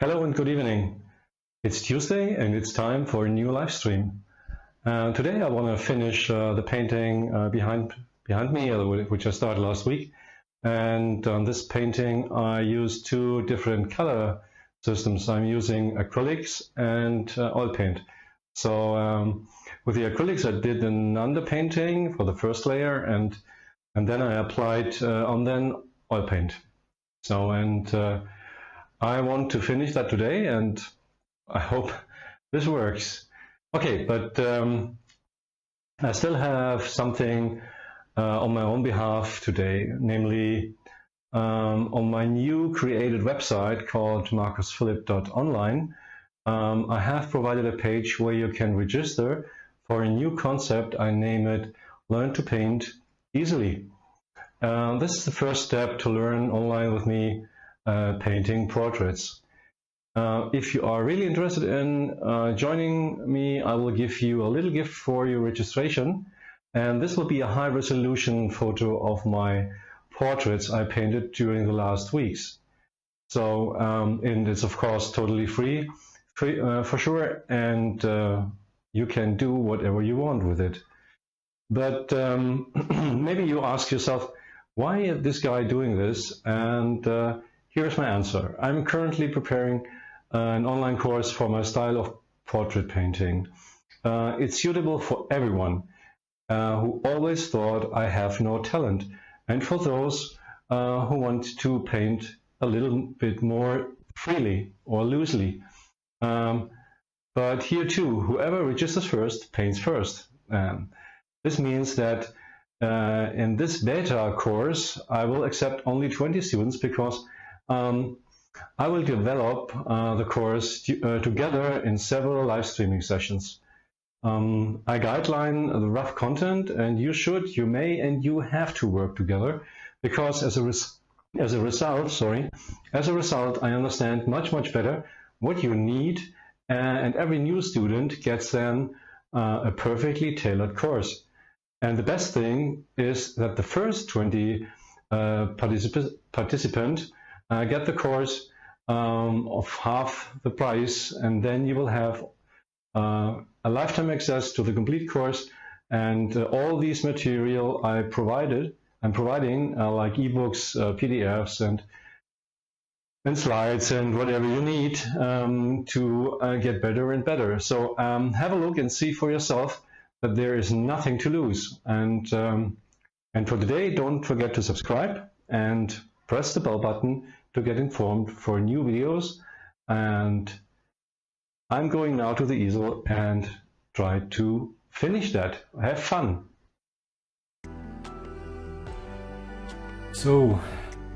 Hello and good evening. It's Tuesday and it's time for a new live stream. Today I want to finish the painting behind me, which I started last week. And on this painting I use two different color systems. I'm using acrylics and oil paint. So with the acrylics I did an underpainting for the first layer, and then I applied then oil paint. I want to finish that today, and I hope this works. Okay, but I still have something on my own behalf today, namely on my new created website called markusphilipp.online. I have provided a page where you can register for a new concept. I name it Learn to Paint Easily. This is the first step to learn online with me painting portraits. If you are really interested in joining me, I will give you a little gift for your registration, and this will be a high resolution photo of my portraits I painted during the last weeks. So and it's of course totally free for sure, and you can do whatever you want with it. But maybe you ask yourself, why is this guy doing this? And here's my answer. I'm currently preparing an online course for my style of portrait painting. It's suitable for everyone who always thought I have no talent, and for those who want to paint a little bit more freely or loosely. But here too, whoever registers first paints first. This means that in this beta course I will accept only 20 students, because I will develop the course together in several live streaming sessions. I guideline the rough content, and you may, and you have to work together, because as a result, I understand much better what you need, and every new student gets then a perfectly tailored course. And the best thing is that the first 20 participants get the course of half the price, and then you will have a lifetime access to the complete course, and all these material I'm providing like ebooks, PDFs, and slides, and whatever you need to get better and better. So have a look and see for yourself that there is nothing to lose. And for today, don't forget to subscribe and press the bell button to get informed for new videos. And I'm going now to the easel and try to finish that. Have fun. So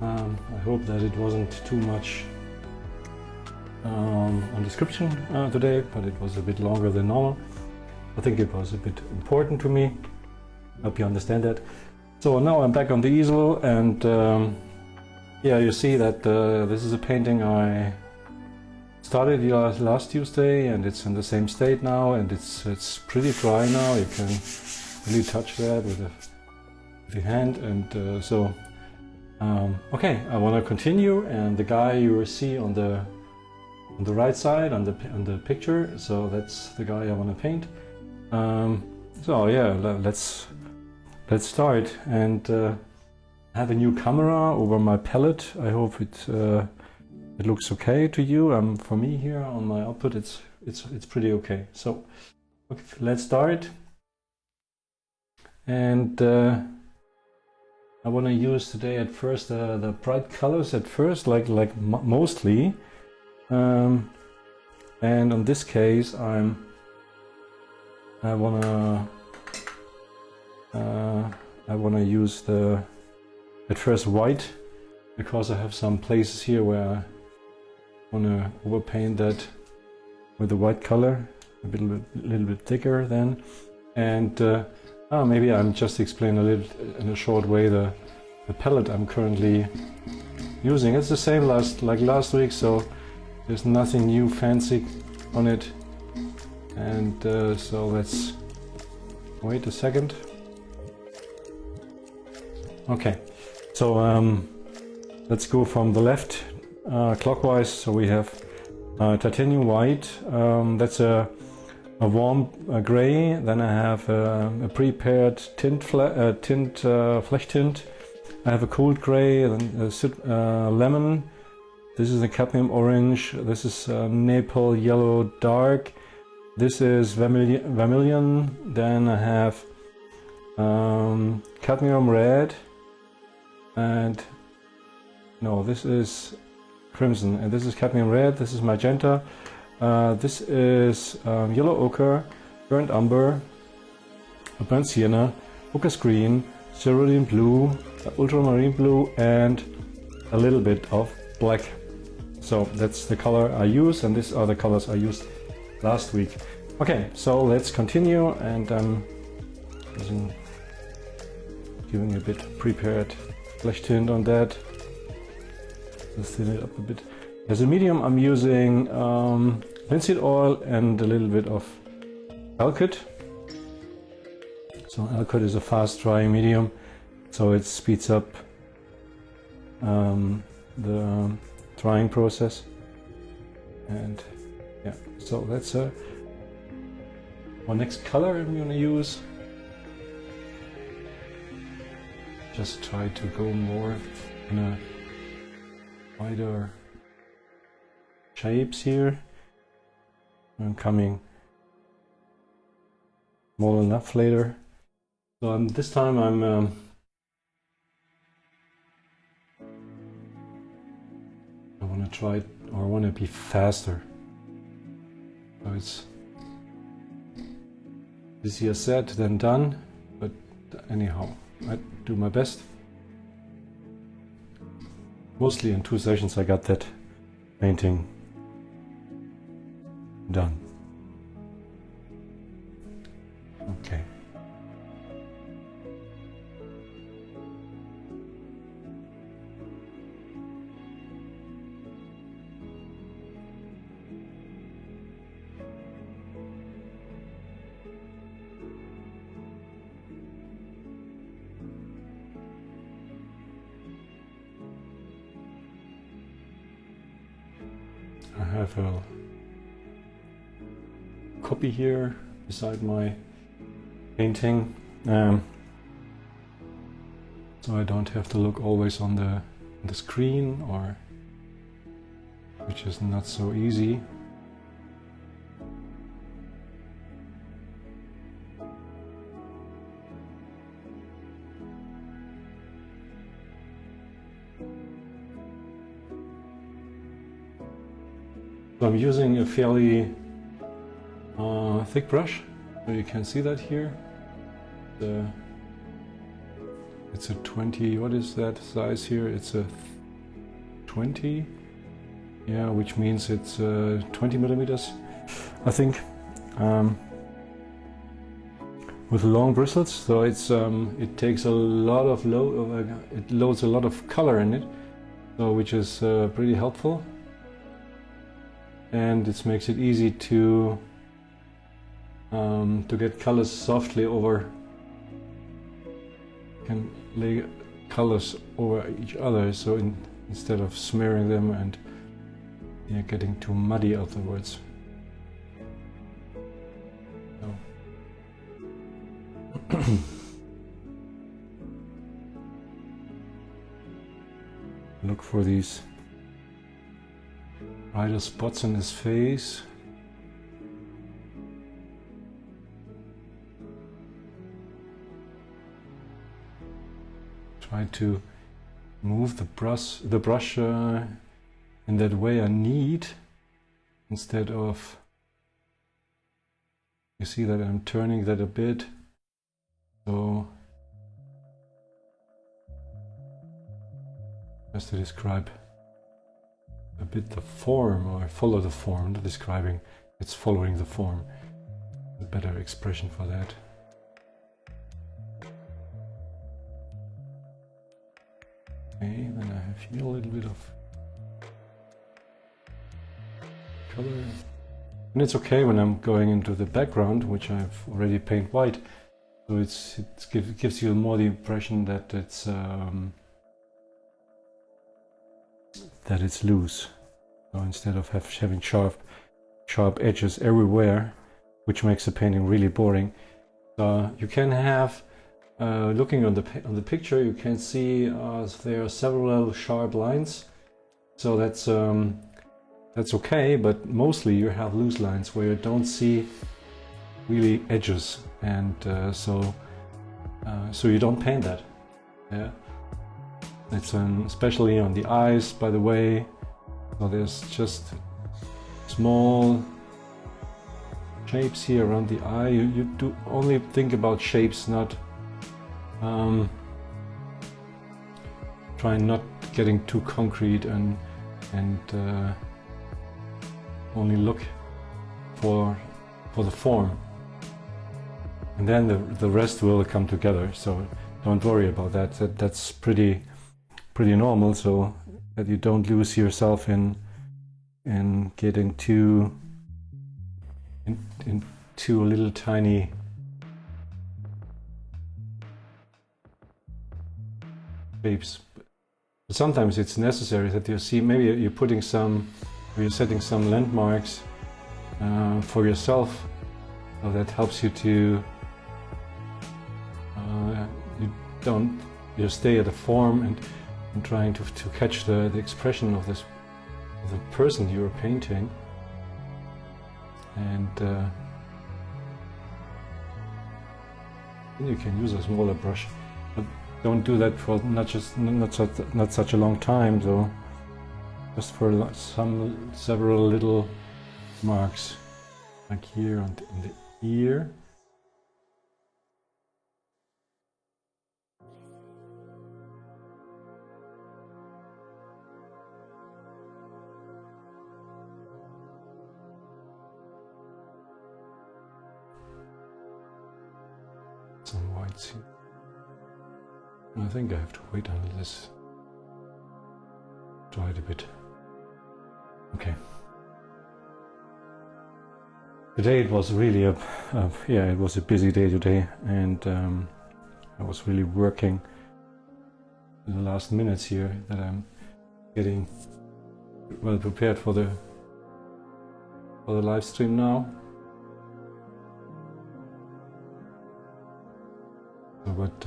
I hope that it wasn't too much on description today, but it was a bit longer than normal. I think it was a bit important to me. Hope you understand that. So now I'm back on the easel, and yeah, you see that this is a painting I started last Tuesday, and it's in the same state now, and it's pretty dry now. You can really touch that with your hand, and okay, I want to continue. And the guy you will see on the right side on the picture, so that's the guy I want to paint. So yeah, let's start, and I have a new camera over my palette. I hope it looks okay to you. For me here on my output, it's pretty okay. So okay, let's start. And I want to use today at first the bright colors at first, like mostly. And in this case, I wanna use at first white, because I have some places here where I wanna overpaint that with the white color, a little bit thicker then. And maybe I'm just explain a little in a short way the palette I'm currently using. It's the same like last week, so there's nothing new fancy on it. And so let's wait a second. Okay, so let's go from the left clockwise. So we have titanium white, that's a warm gray. Then I have a prepared tint, flesh tint. I have a cold gray, then lemon. This is a cadmium orange. This is maple yellow dark. This is vermilion. Then I have cadmium red, and no, this is crimson, and this is cadmium red. This is magenta. This is yellow ochre, burnt umber, burnt sienna, ochre green, cerulean blue, ultramarine blue, and a little bit of black. So that's the color I use, and these are the colors I used last week. Okay, so let's continue, and I'm giving a bit prepared flesh tint on that. Let's thin it up a bit. As a medium, I'm using linseed oil and a little bit of alkyd. So alkyd is a fast drying medium, so it speeds up the drying process. And yeah, so that's our next color I'm going to use. Just try to go more in a wider shapes here. I'm coming small enough later. So this time I want to try it, or I want to be faster. So it's easier said than done, but anyhow, I do my best. Mostly in 2 sessions I got that painting done. Okay. I have a copy here beside my painting, so I don't have to look always on the screen, or which is not so easy. So I'm using a fairly thick brush, so you can see that here. It's a 20, what is that size here? It's a 20, yeah, which means it's 20 millimeters, I think, with long bristles. So it's it takes a lot of it loads a lot of color in it, so which is pretty helpful. And it makes it easy to get colors softly over. You can lay colors over each other, so instead of smearing them and getting too muddy afterwards. So. Look for these brighter spots in his face. Try to move the brush in that way I need, instead of, you see that I'm turning that a bit, so just to describe a bit the form, or follow the form, not describing, it's following the form, a better expression for that. Okay, then I have here a little bit of color. And it's okay when I'm going into the background, which I've already painted white, so it gives you more the impression that it's loose. So instead of having sharp edges everywhere, which makes the painting really boring. You can have, looking on the picture, you can see there are several sharp lines. So that's okay, but mostly you have loose lines where you don't see really edges, and so you don't paint that. Yeah, it's especially on the eyes, by the way. So there's just small shapes here around the eye. You do only think about shapes, not try not getting too concrete, and only look for the form, and then the rest will come together. So don't worry about that. That's pretty normal, so that you don't lose yourself in getting too into a little tiny shapes. But sometimes it's necessary that you see, maybe you're putting some, or you're setting some landmarks for yourself, so that helps you to you stay at the form and trying to catch the expression of the person you're painting. And you can use a smaller brush, but don't do that for not such a long time. So just for several little marks, like here in the ear. Some whites here. I think I have to wait until this dried a bit. Okay. Today it was really it was a busy day today, and I was really working in the last minutes here, that I'm getting well prepared for the live stream now. But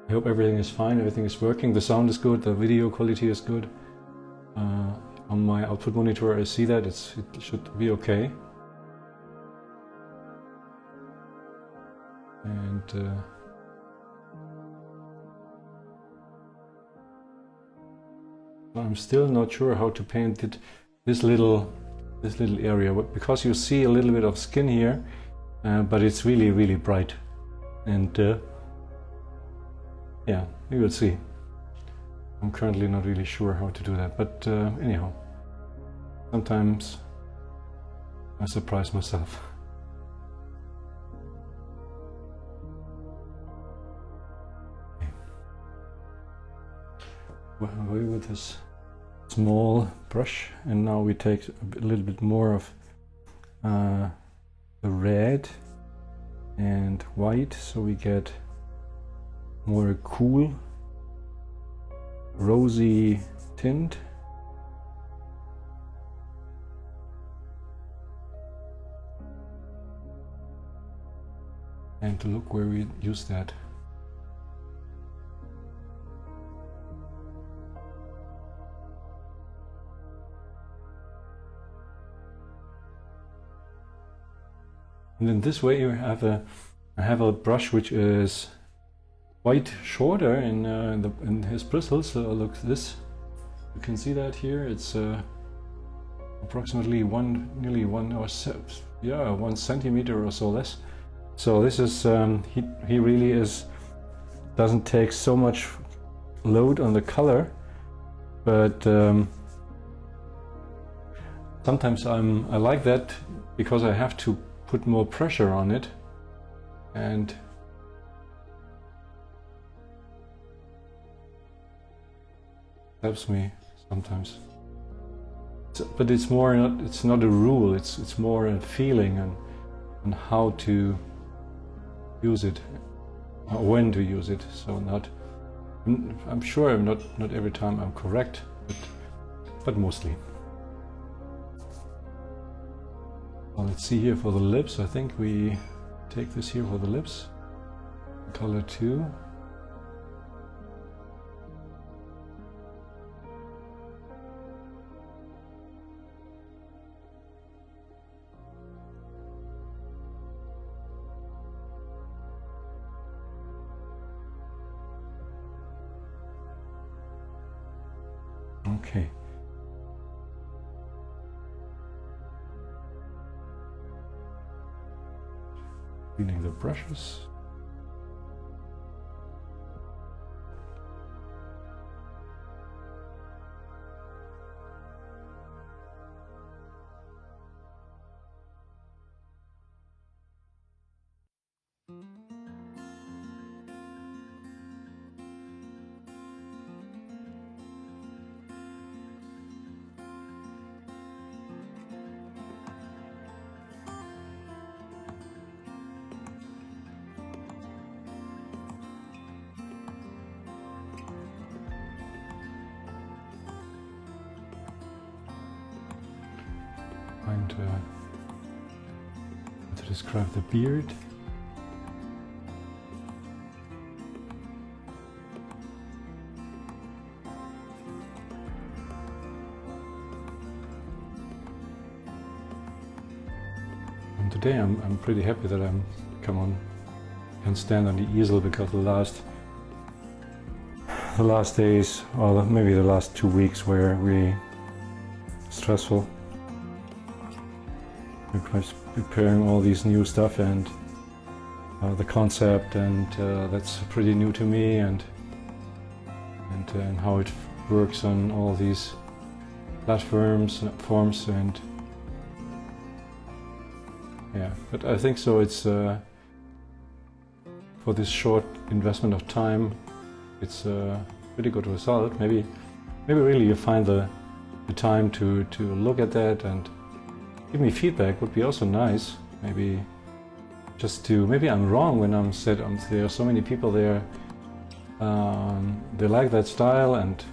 I hope everything is fine, everything is working, the sound is good, the video quality is good. On my output monitor I see that it should be okay. And I'm still not sure how to paint this little area, because you see a little bit of skin here, but it's really bright, and yeah, we will see. I'm currently not really sure how to do that, but anyhow, sometimes I surprise myself. Okay. Well, away with this small brush, and now we take a little bit more of the red and white, so we get more cool rosy tint. And to look where we use that. And in this way I have a brush which is quite shorter in his bristles. So look, this, you can see that here. It's approximately nearly 1 centimeter or so less. So this is he really doesn't take so much load on the color, but sometimes I like that, because I have to put more pressure on it, and helps me sometimes. But it's more it's not a rule. It's more a feeling and how to use it, when to use it. So I'm sure not every time I'm correct but mostly. Well, let's see here for the lips. I think we take this here for the lips. Color 2. Okay. Cleaning the brushes. And to describe the beard. And today I'm pretty happy that can stand on the easel, because the last days, or maybe the last 2 weeks, were really stressful. Because preparing all these new stuff and the concept, and that's pretty new to me, and how it works on all these platforms, and yeah. But I think so. It's for this short investment of time, it's a pretty good result. Maybe really you find the time to look at that and give me feedback. Would be also nice. Maybe I'm wrong when I'm said there are so many people there. They like that style, and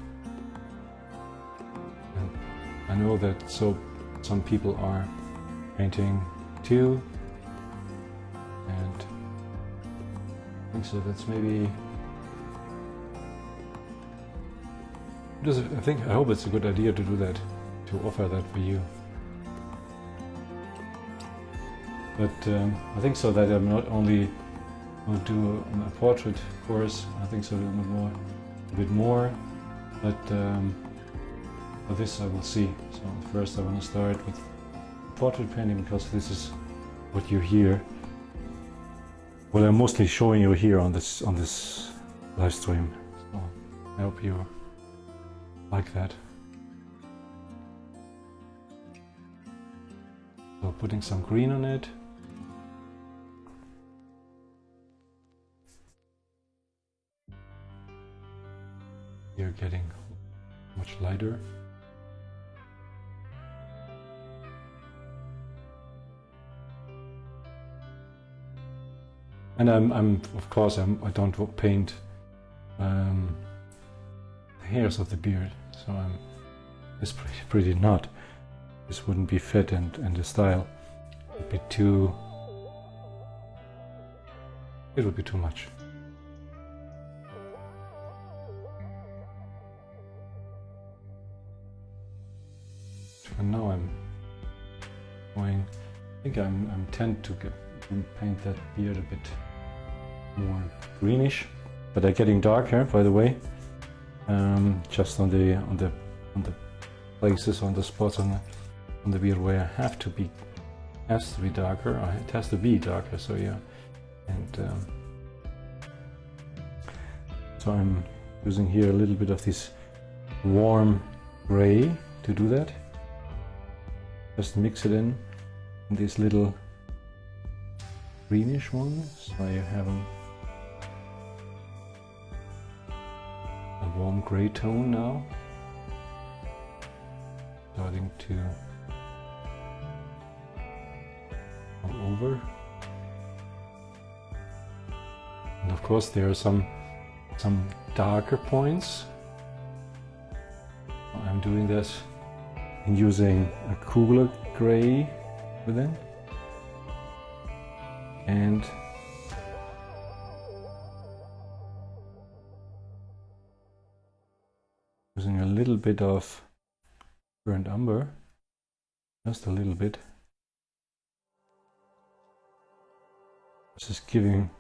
I know that some people are painting too, and I think so. That's maybe. I hope it's a good idea to do that, to offer that for you. But I think so that I'm not only going to do a portrait course. I think so a bit more. But for this I will see. So first I want to start with portrait painting, because this is what you hear. Well, I'm mostly showing you here on this live stream. So I hope you like that. So putting some green on it. You're getting much lighter. And of course I don't paint the hairs of the beard, so it's pretty not. This wouldn't be fit and the style would be too. It would be too much. And now I think I'm tend to paint that beard a bit more greenish, but they're getting darker, by the way. Just on the places, on the spots on the beard where I has to be darker. It has to be darker. So yeah, and so I'm using here a little bit of this warm gray to do that. Just mix it in these little greenish ones, so you have a warm gray tone now, starting to come over. And of course there are some darker points. I'm doing this and using a cooler gray within, and using a little bit of burnt umber, just a little bit. This is giving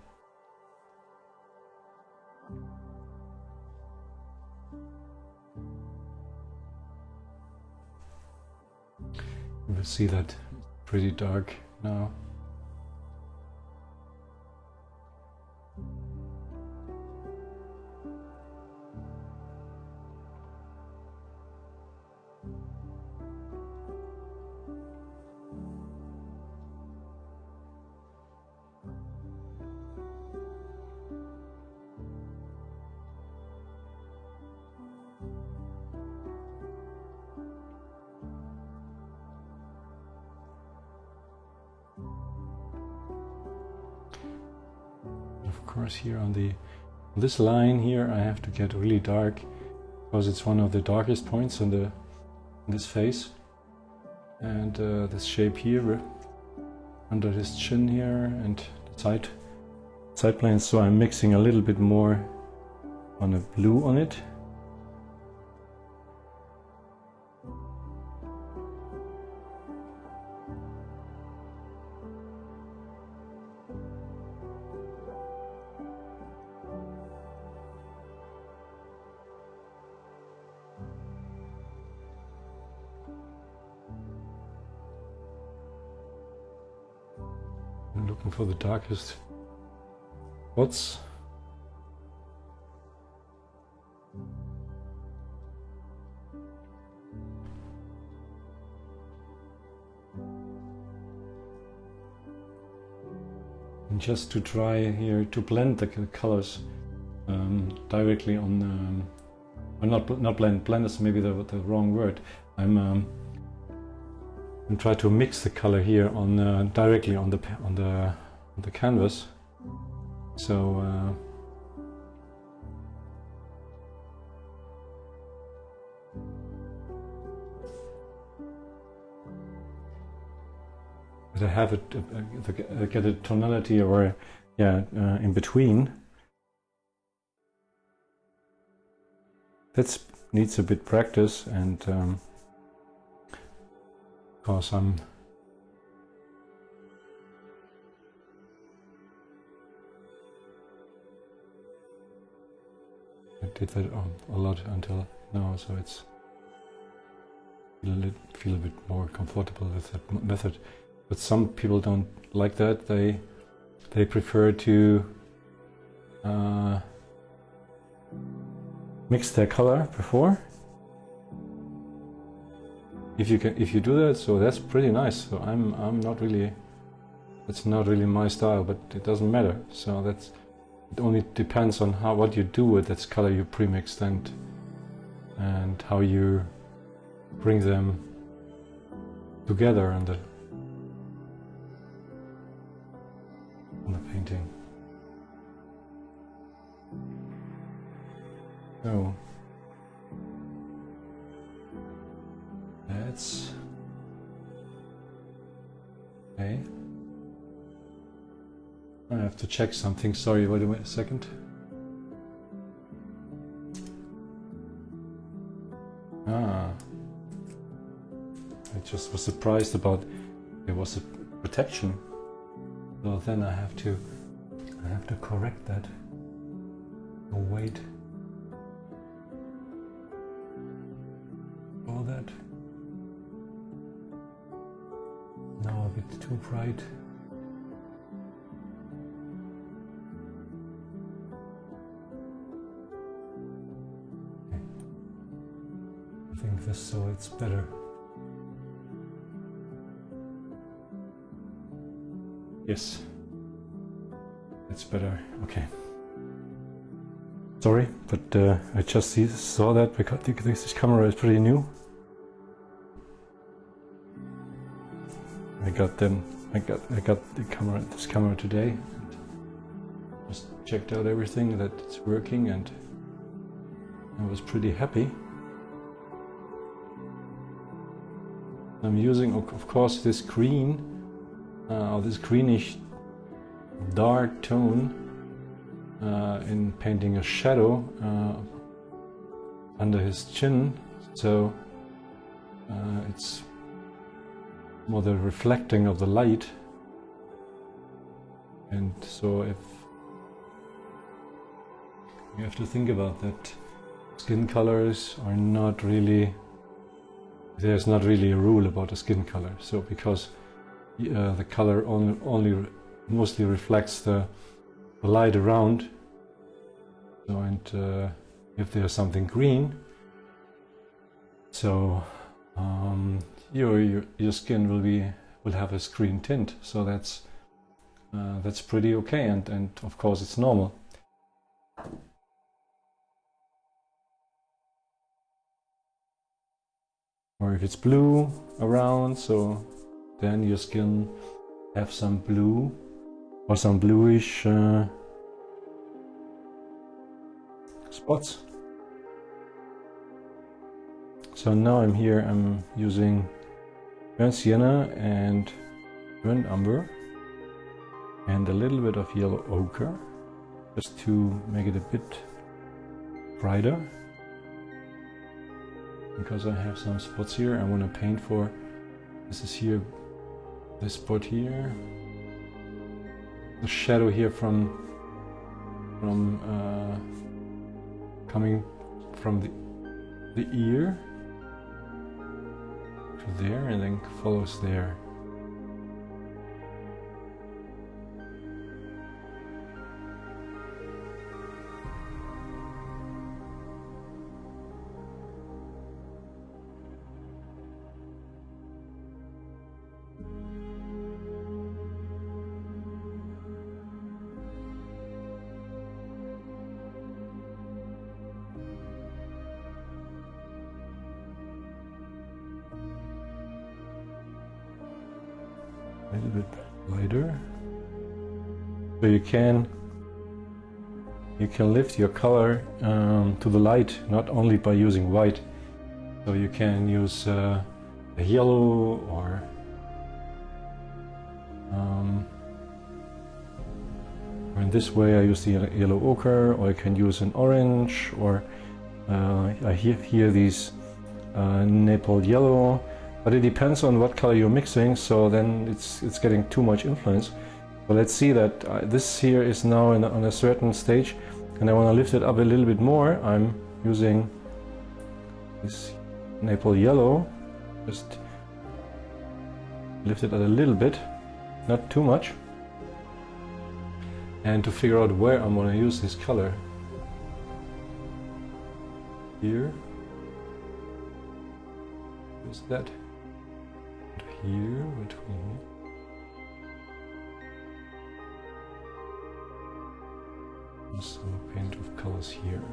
you will see that it's pretty dark now. Of course, here on this line here, I have to get really dark because it's one of the darkest points in this face, and this shape here under his chin here and the side planes. So I'm mixing a little bit more on a blue on it. I'm looking for the darkest spots. And just to try here to blend the colors directly on, or not blend. Blend is maybe the wrong word. I'm try to mix the color here on directly on the canvas. So that I have it get a tonality, or in between. That needs a bit practice, and because I did that a lot until now, so it's feel a bit more comfortable with that method. But some people don't like that. They prefer to mix their color before. If you do that, so that's pretty nice. So I'm not really, that's not really my style, but it doesn't matter. So it only depends on what you do with that color you pre-mixed, and how you bring them together on the painting. So that's okay. I have to check something. Sorry, wait a second. I just was surprised about there was a protection. So then I have to correct that. Oh wait. All that. Now a bit too bright. Okay. I think this, so it's better. Yes, it's better. Okay. Sorry, but I just saw that because this camera is pretty new. I got the camera, this camera today. Just checked out everything that it's working, and I was pretty happy. I'm using, of course, this green, or this greenish dark tone in painting a shadow under his chin, so it's more the reflecting of the light. And so if you have to think about that, skin colors are not really, there's not really a rule about the skin color. So because the color only mostly reflects the light around. So, and if there's something green, so your skin will have a green tint. So that's pretty okay, and of course it's normal. Or if it's blue around, so then your skin have some blue or some bluish spots. So now I'm using burnt sienna and burnt umber and a little bit of yellow ochre, just to make it a bit brighter. Because I have some spots here I want to paint for. This is here, this spot here, the shadow here from coming from the ear to there, and then follows there. A little bit lighter, so you can lift your color to the light, not only by using white. So you can use a yellow, or in this way I use the yellow ochre, or I can use an orange, or I hear these maple yellow. But it depends on what color you're mixing, so then it's getting too much influence. But let's see that this here is now on a certain stage, and I want to lift it up a little bit more. I'm using this maple yellow, just lift it a little bit, not too much. And to figure out where I'm going to use this color. Here. Use that. Here, between. Also paint with colors here.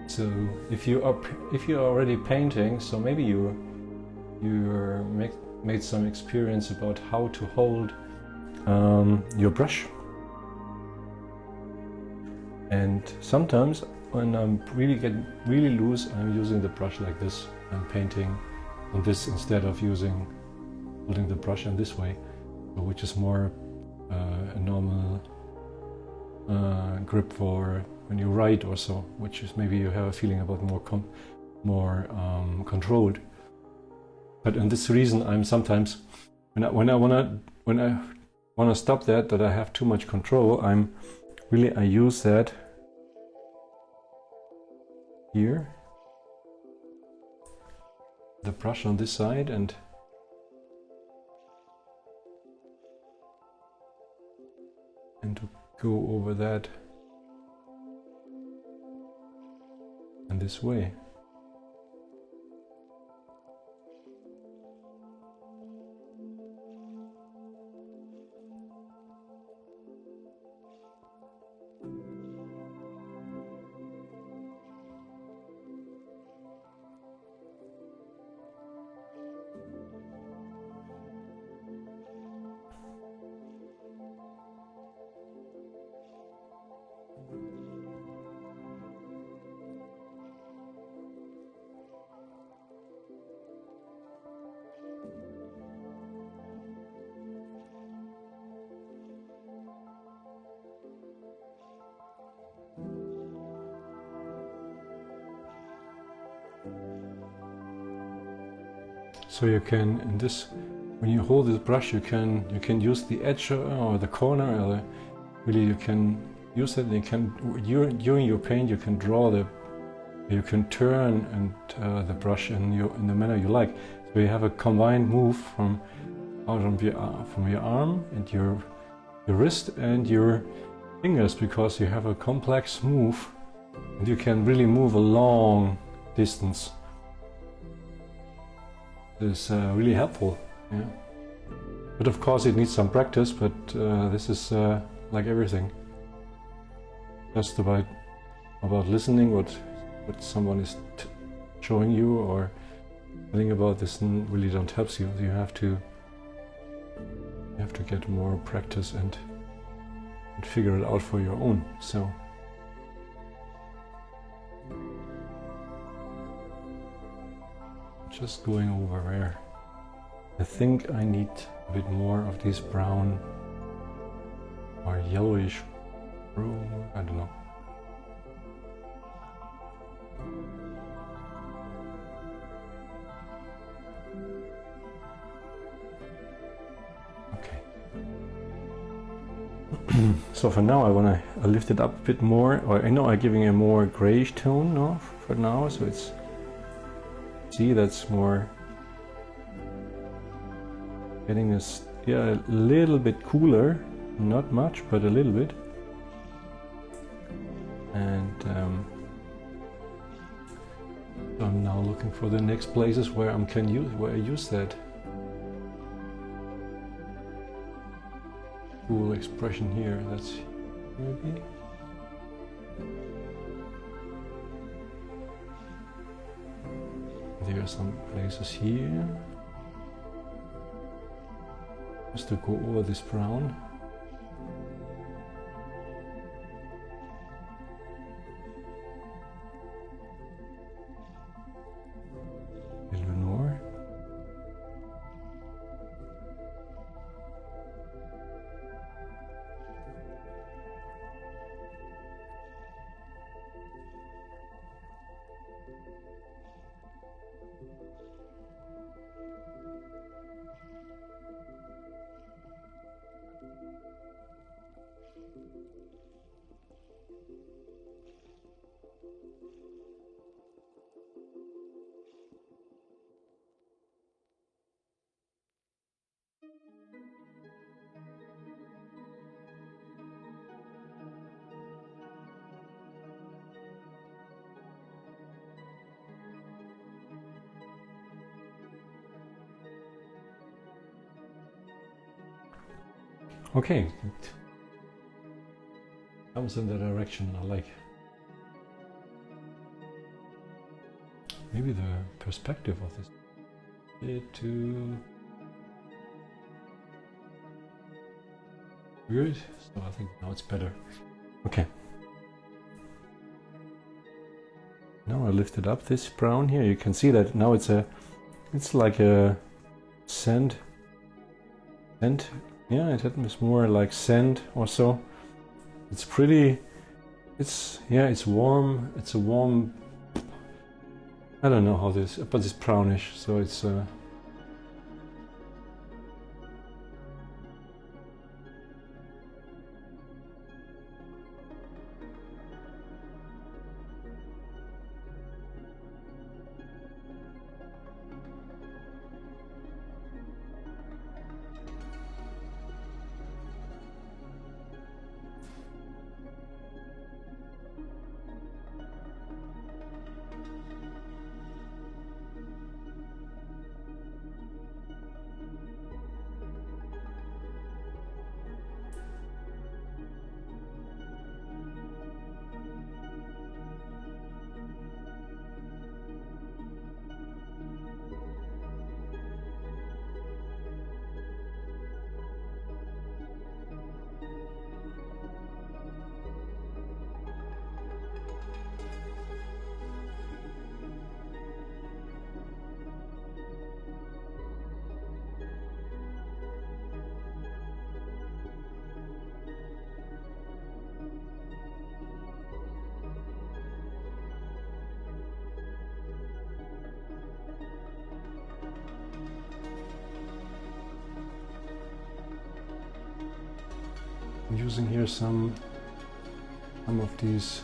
So if you're already painting, so maybe you made some experience about how to hold your brush. And sometimes when I'm getting really loose, I'm using the brush like this. I'm painting on this instead of holding the brush in this way, which is more a normal grip for when you write or so, which is maybe you have a feeling about more controlled. But in this reason, I'm sometimes when I wanna stop that I have too much control, I use that here, the brush on this side, and to go over that in this way. So you can, in this, when you hold this brush, you can use the edge or the corner, or really you can use it. And you can during your paint, you can draw you can turn and the brush in the manner you like. So you have a combined move from your arm and your wrist and your fingers, because you have a complex move and you can really move a long distance. It's really helpful, yeah. But of course it needs some practice, but this is like everything. Just about listening what someone is showing you or telling about this really don't help you. You have to get more practice and figure it out for your own. So just going over there. I think I need a bit more of this brown or yellowish brown, I don't know. Okay. So for now I want to lift it up a bit more, or I know I'm giving a more grayish tone now for now, so it's, see, that's more getting this, yeah, a little bit cooler, not much, but a little bit. And I'm now looking for the next places where I use that cool expression here. That's maybe. There are some places here. Just to go over this brown. A little more. Okay, it comes in the direction I like. Maybe the perspective of this a bit too weird, so I think now it's better. Okay. Now I lifted up this brown here. You can see that now it's like a sand. Yeah, it is more like sand or so. It's pretty, it's warm. It's a warm, I don't know how this, but it's brownish, so it's using here some of these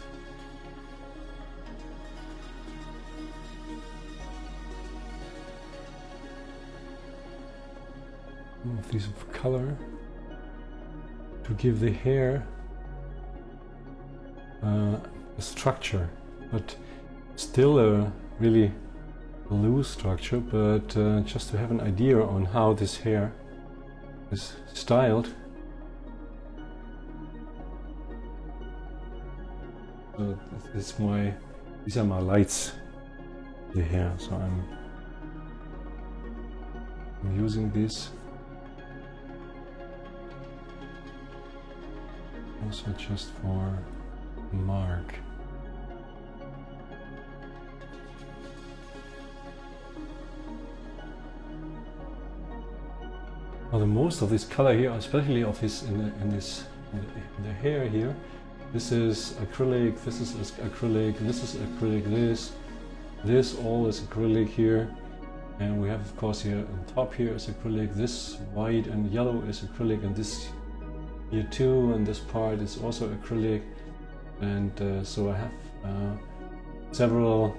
of color to give the hair a structure, but still a really loose structure, but just to have an idea on how this hair is styled. So these are my lights, the hair, so I'm using this also just for a mark. Well, the most of this color here, especially of this in the hair here, this is acrylic, this is acrylic, this is acrylic, this all is acrylic here, and we have of course here on top here is acrylic, this white and yellow is acrylic, and this here too, and this part is also acrylic, and so I have several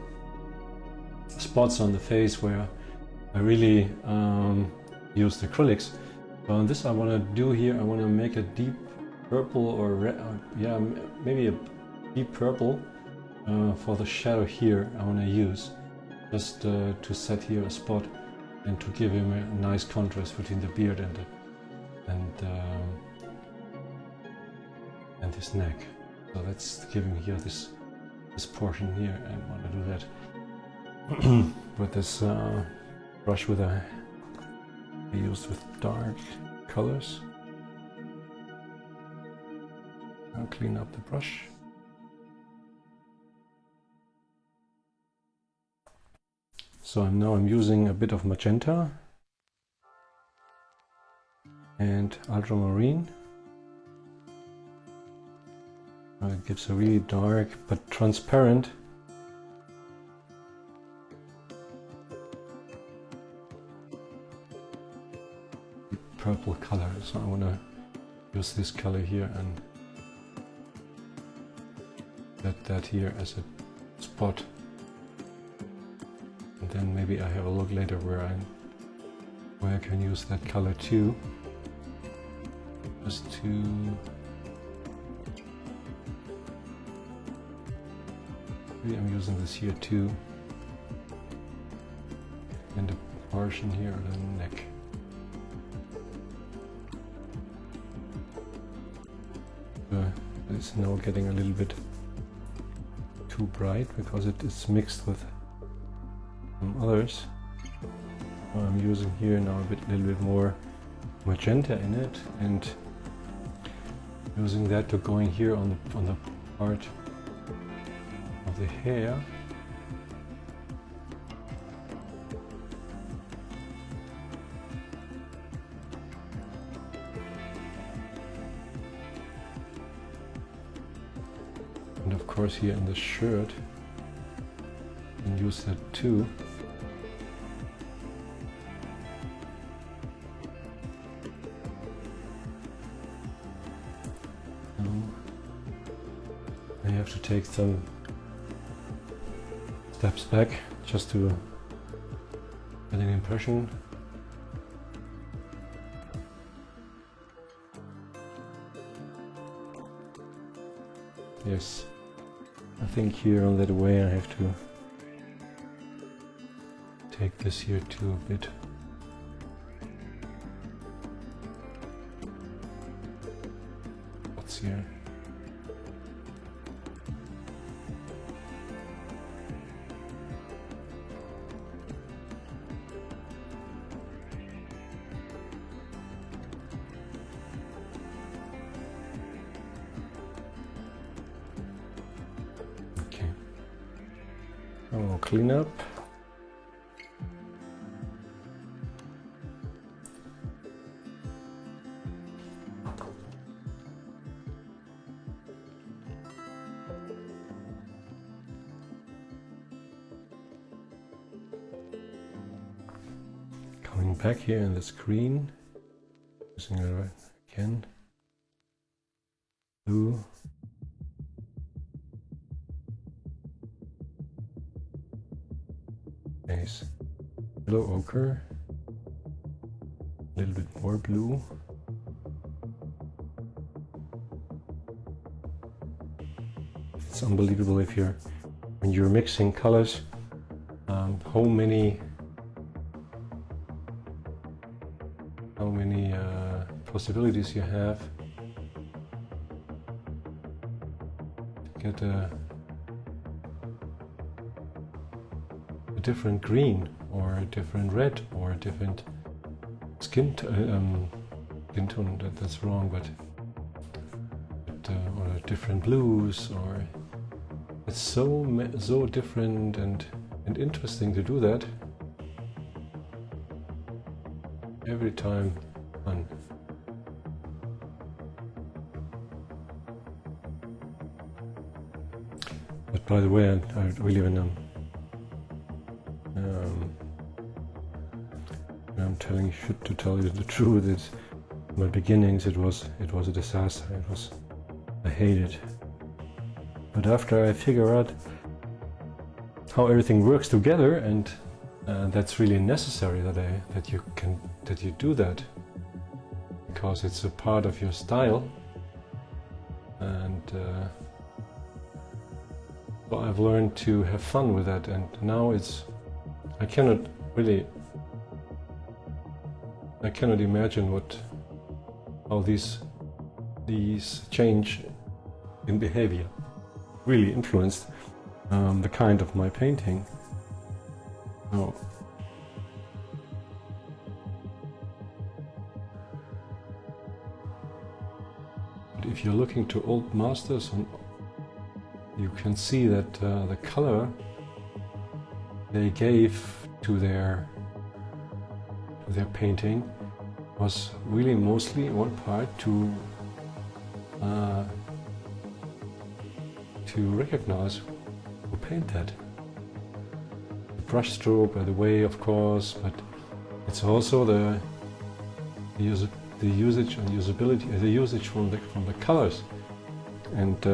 spots on the face where I really use the acrylics. So on this I want to do here, I want to make a deep purple or red, yeah, maybe a deep purple for the shadow here. I want to use just to set here a spot and to give him a nice contrast between the beard and his neck. So let's give him here this portion here, and want to do that with this brush with a used with dark colors. I'll clean up the brush. So now I'm using a bit of magenta and ultramarine. It gives a really dark but transparent purple color. So I want to use this color here and set that here as a spot, and then maybe I have a look later where I can use that color too, just to maybe I'm using this here too, and the portion here of the neck. It's now getting a little bit too bright because it is mixed with some others. So I'm using here now a little bit more magenta in it, and using that to going here on the part of the hair. And of course here in the shirt, and use that too. I have to take some steps back just to get an impression. Yes, I think here on that way I have to take this here too a bit. What's here? Okay, I'll clean up. Coming back here in the screen, using it again. blue. Nice. Yellow ochre. A little bit more blue. It's unbelievable when you're mixing colors, how many possibilities you have to get a different green or a different red or a different skin tone. That's wrong, but or different blues, or it's so different and interesting to do that every time. Fun. But by the way, I really when I'm to tell you the truth, it's in my beginnings it was a disaster. I hate it. But after I figure out how everything works together, and that's really necessary that you do that, because it's a part of your style, and so I've learned to have fun with that, and now I cannot imagine how these change in behavior really influenced the kind of my painting. Now, but if you're looking to old masters, you can see that the color they gave to their painting was really mostly one part to recognize who painted that. The brush stroke, by the way, of course, but it's also the usage and usability, the usage from the colors, and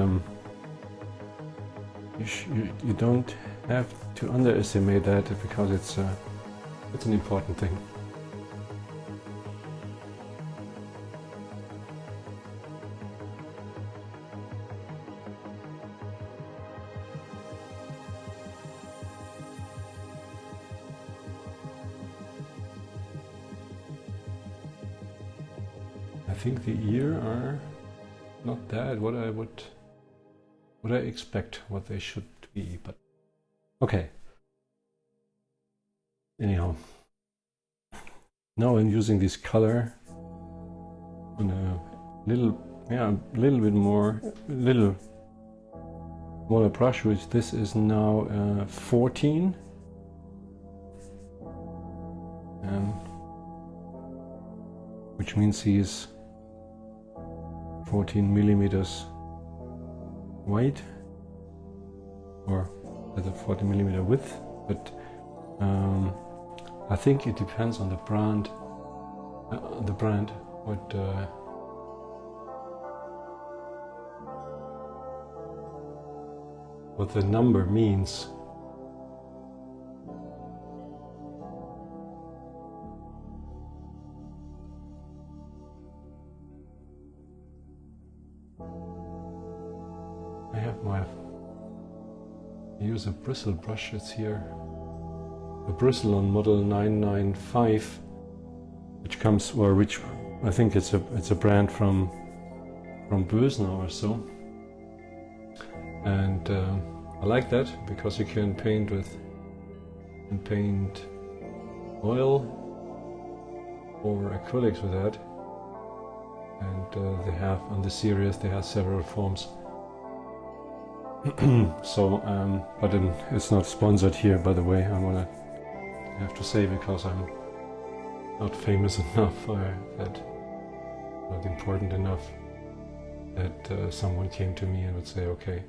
you don't have to underestimate that, because it's an important thing. I think the ear are not that what I expect what they should be, but okay. Anyhow, now I'm using this color on a little smaller brush, which this is now 14. Which means he is 14 millimeters wide, or at a 40 millimeter width, but I think it depends on the brand. What the number means. I use a bristle brush. It's here, a bristle on model 995, which comes, or which I think it's a brand from Bösner or so, and I like that because you can paint oil or acrylics with that, and they have on the series they have several forms. So, but it's not sponsored here, by the way. I have to say, because I'm not famous enough, or that not important enough that someone came to me and would say, okay,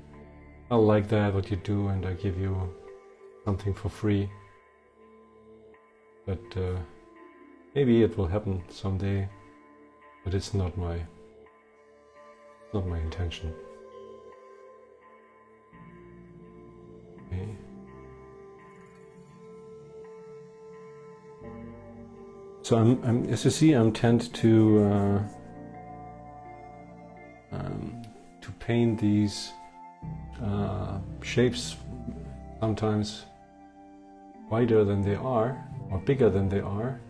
I like that what you do, and I give you something for free. But maybe it will happen someday. But it's not Not my intention. Okay. So as you see, I'm tend to paint these shapes sometimes wider than they are or bigger than they are,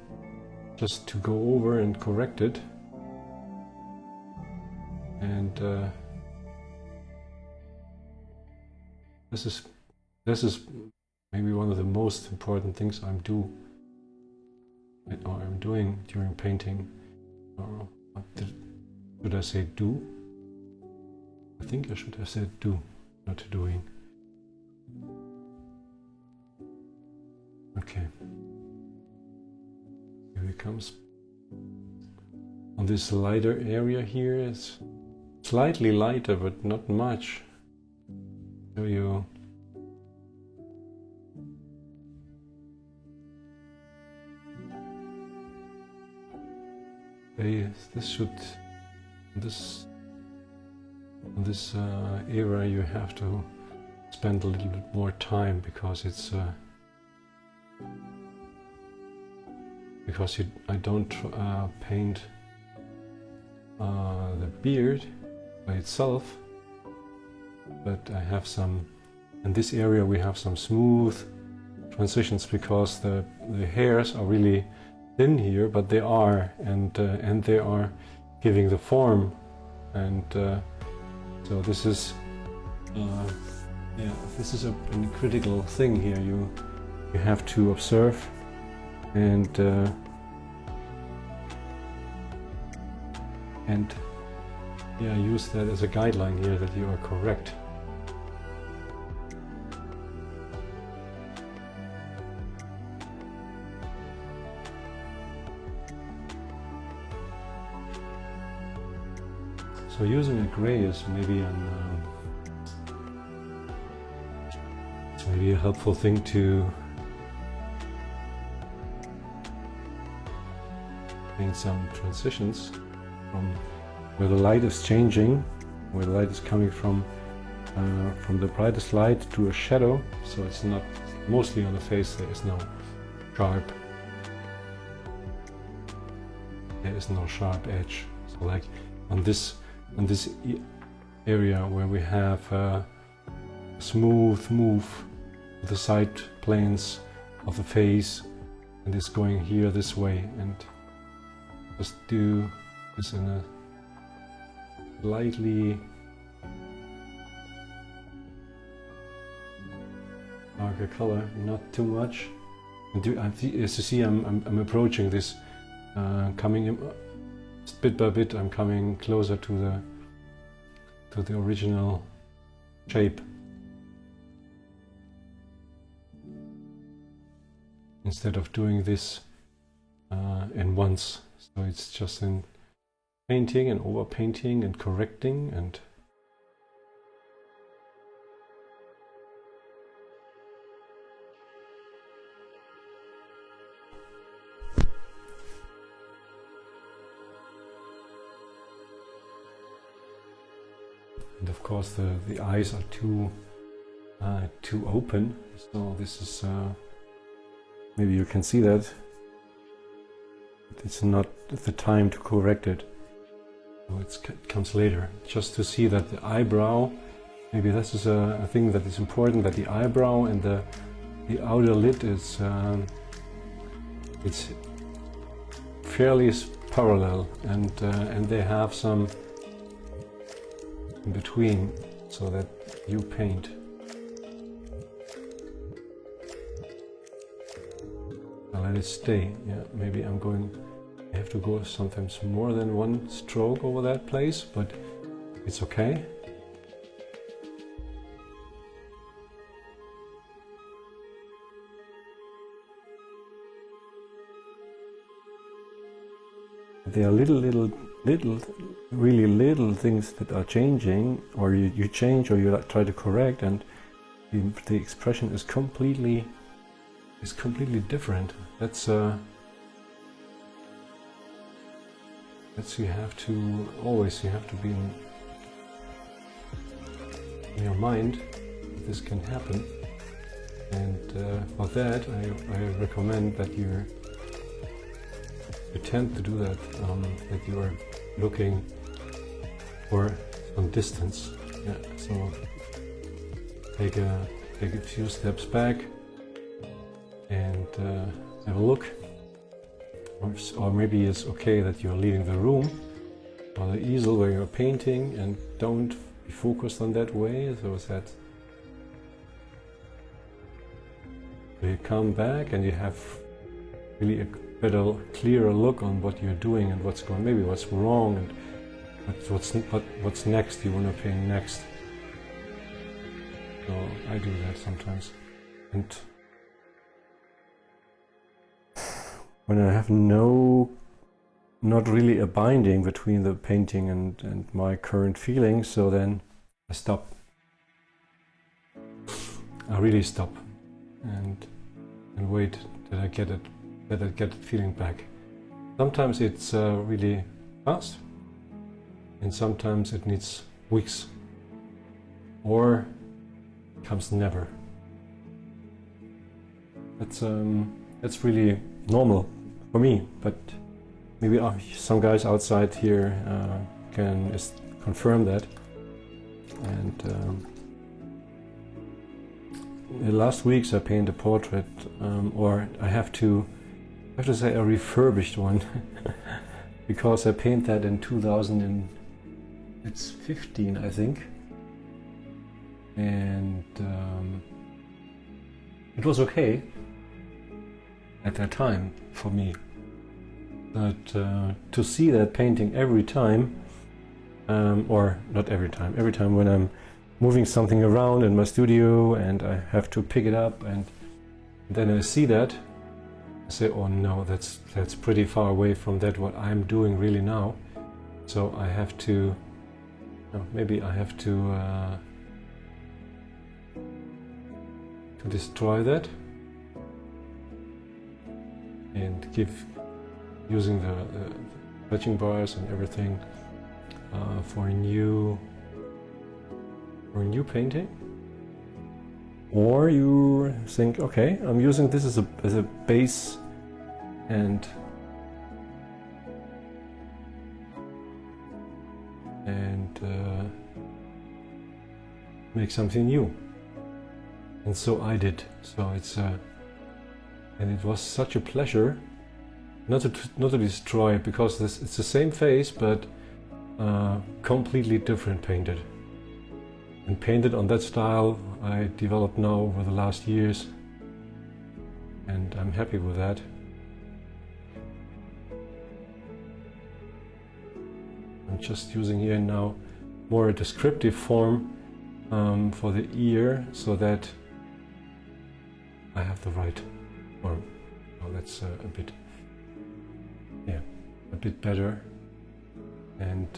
just to go over and correct it. And this is maybe one of the most important things I'm doing during painting. Or should I say do? I think I should have said do, not doing. Okay. Here it comes. On this lighter area here, it's slightly lighter, but not much. Show you. This area you have to spend a little bit more time, because it's I don't paint the beard by itself, but I have some, in this area we have some smooth transitions, because the hairs are really thin here, but they are, and they are giving the form, and so this is this is a critical thing here. You have to observe and use that as a guideline here, that you are correct. So using a gray is maybe a helpful thing to paint some transitions from where the light is changing, where the light is coming from the brightest light to a shadow. So it's not mostly on the face. There is no sharp edge. So like on this area where we have a smooth move of the side planes of the face, and it's going here this way, and just do this in a slightly darker color, not too much. And as you see, I'm approaching this, coming in, bit by bit. I'm coming closer to the original shape, instead of doing this in once. So it's just in painting and over painting and correcting, and of course the eyes are too open. So this is maybe you can see that it's not the time to correct it. So it comes later, just to see that the eyebrow, maybe this is a thing that is important, that the eyebrow and the outer lid is it's fairly parallel, and they have some in between, so that you paint. I'll let it stay. Yeah, maybe I have to go sometimes more than one stroke over that place, but it's okay. There are really little things that are changing, or you change, or you try to correct, and the expression is completely different. That's you have to be in your mind this can happen. And for that, I recommend that you tend to do that, that you are looking for some distance. Yeah, so take a few steps back and have a look. Or maybe it's okay that you're leaving the room or the easel where you're painting and don't be focused on that way, so that you come back and you have really a better, clearer look on what you're doing and what's going, maybe what's wrong and what's next you want to paint next. So I do that sometimes. And when I have not really a binding between the painting and my current feelings, so then I stop. I really stop and wait till I get that feeling back. Sometimes it's really fast, and sometimes it needs weeks, or comes never. That's really normal for me, but maybe some guys outside here can just confirm that. And the last weeks I painted a portrait, or I have to say a refurbished one, because I painted that in 2015, I think, and it was okay at that time for me. But to see that painting every time, or not every time when I'm moving something around in my studio and I have to pick it up, and then I see that, I say, oh no, that's pretty far away from that what I'm doing really now. So I have to, maybe I have to destroy that and using the touching bars and everything for a new painting. Or you think, okay, I'm using this as a base and make something new. And so I did. So it's and it was such a pleasure not to destroy it, because it's the same face but completely different painted. And painted on that style I developed now over the last years, and I'm happy with that. I'm just using here now more a descriptive form for the ear, so that I have the right form. Oh, that's a bit better. And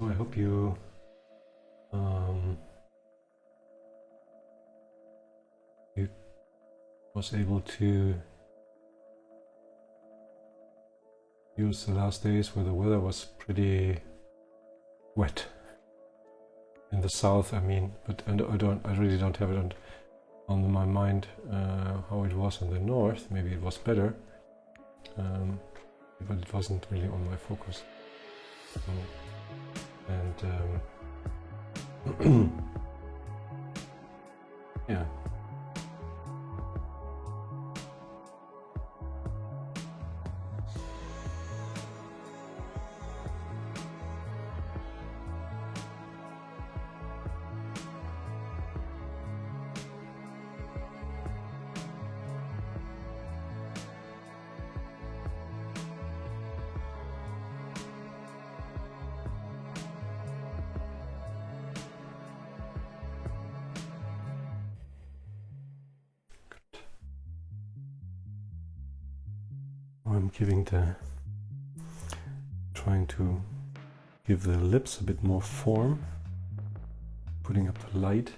I hope you was able to use the last days where the weather was pretty wet in the south. I mean, but I really don't have it on my mind how it was in the north. Maybe it was better, but it wasn't really on my focus. So, and yeah. I'm trying to give the lips a bit more form, putting up the light.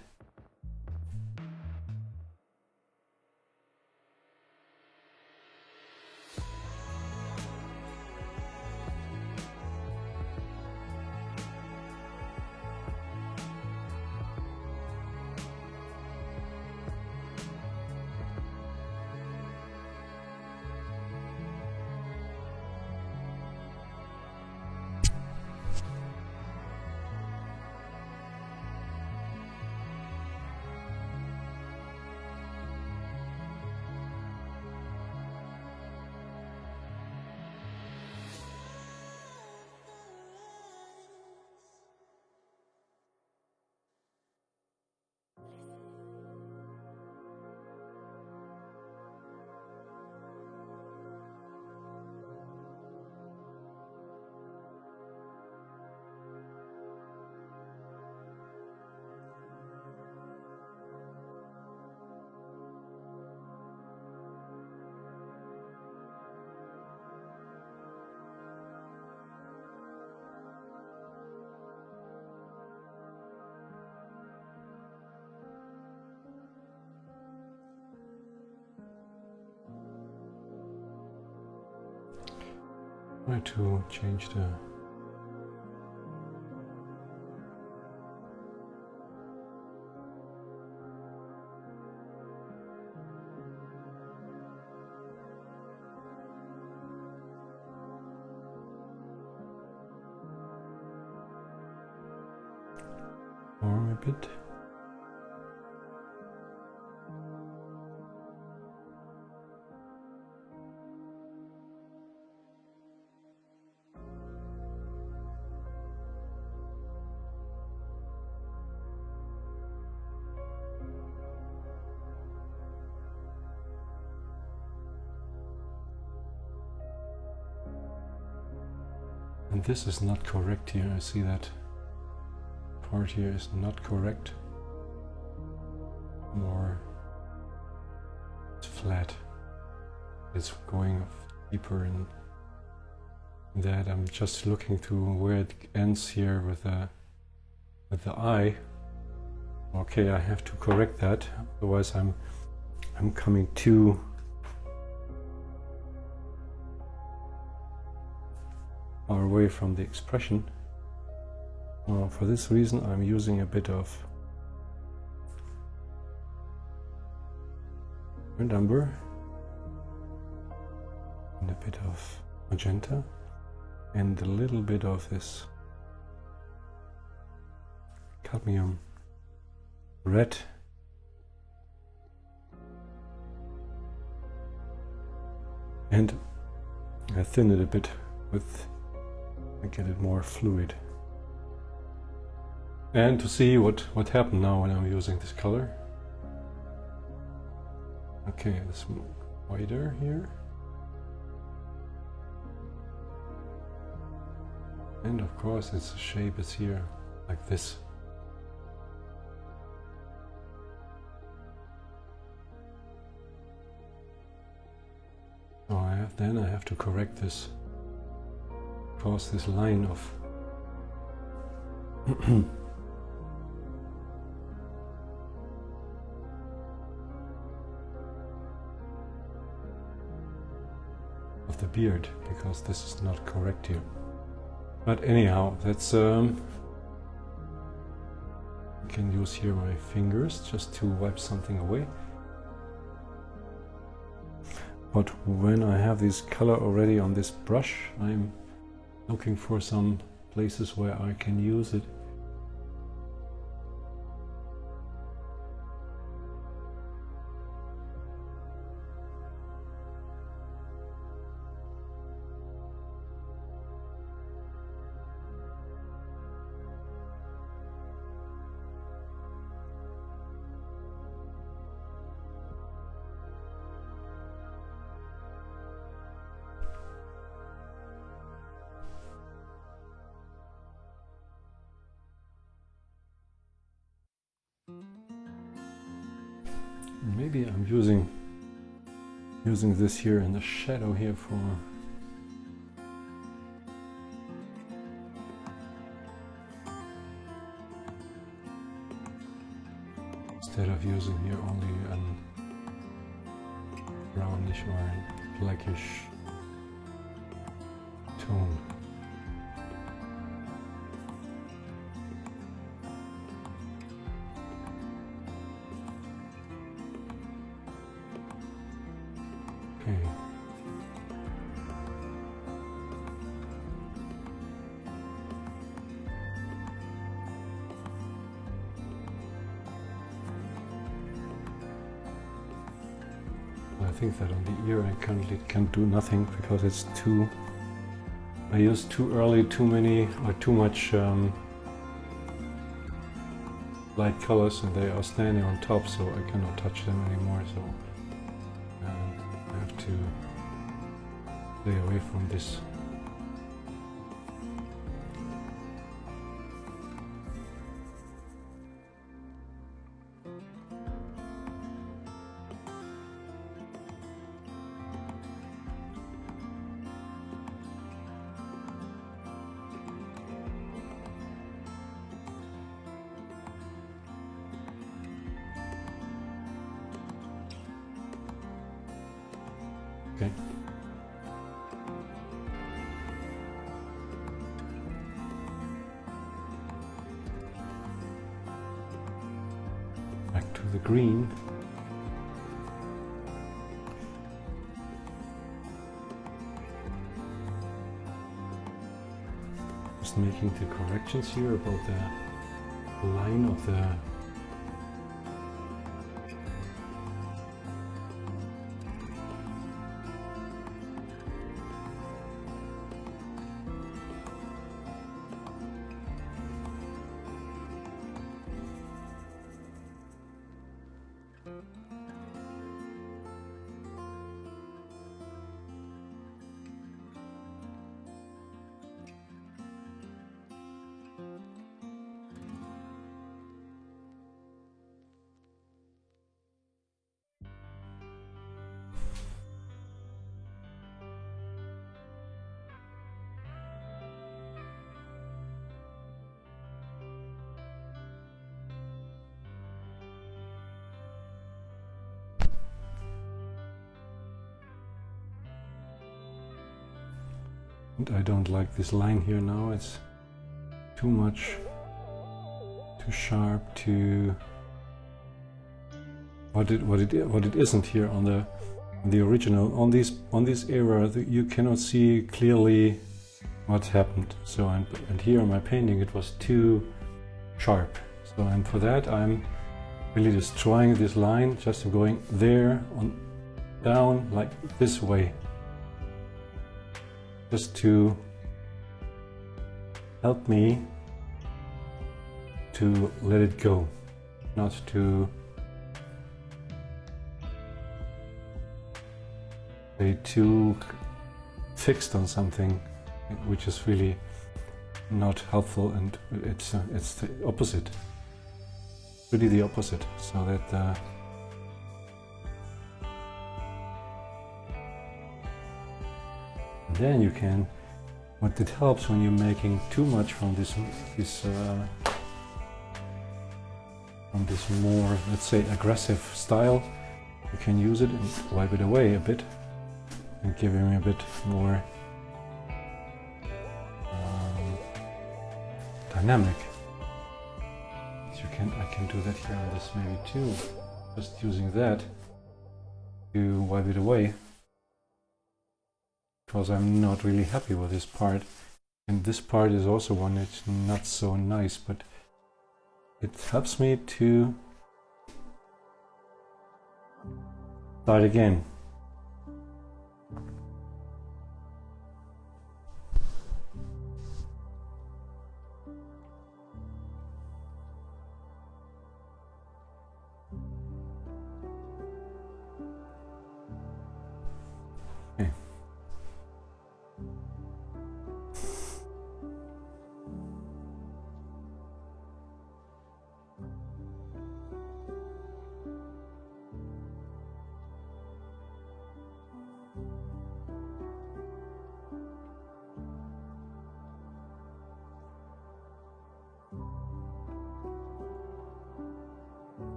Try to change the form a bit. And this is not correct here. I see that part here is not correct. More, it's flat. It's going deeper in that. I'm just looking to where it ends here with the eye. Okay, I have to correct that. Otherwise, I'm coming too far away from the expression. For this reason, I'm using a bit of red umber and a bit of magenta and a little bit of this cadmium red. And I thin it a bit I get it more fluid. And to see what happened now when I'm using this color. Okay, it's wider here. And of course its shape is here, like this. So I have to correct this. Because this line of the beard, because this is not correct here. But anyhow, that's I can use here my fingers just to wipe something away. But when I have this color already on this brush, I'm looking for some places where I can use it. Maybe I'm using this here in the shadow here for instead of using here only a brownish or blackish tone. Okay. I think that on the ear I currently can't do nothing because it's too, I used too early too many or too much light colors, and they are standing on top, so I cannot touch them anymore, so I have to stay away from this. Okay. Back to the green. Just making the corrections here about the line of the And I don't like this line here now, it's too much, too sharp, too what it isn't here on the original. On this era you cannot see clearly what happened. So and here on my painting it was too sharp. So and for that I'm really destroying this line, just going there on down like this way. Just to help me to let it go, not to stay too fixed on something, which is really not helpful, and it's the opposite, really the opposite, so that then you can, what it helps when you're making too much from this more, let's say, aggressive style, you can use it and wipe it away a bit and give him a bit more dynamic. So I can do that here on this maybe too, just using that to wipe it away. Because I'm not really happy with this part, and this part is also one that's not so nice, but it helps me to start again. Okay.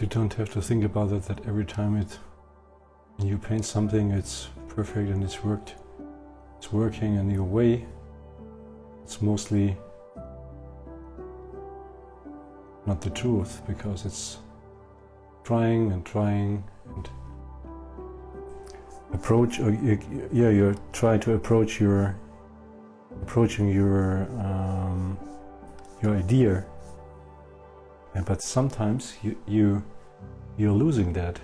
you don't have to think about it, that every time you paint something, it's perfect and it's working in your way. It's mostly not the truth, because it's trying and approach, or you're trying to approaching your idea, but sometimes you're losing that.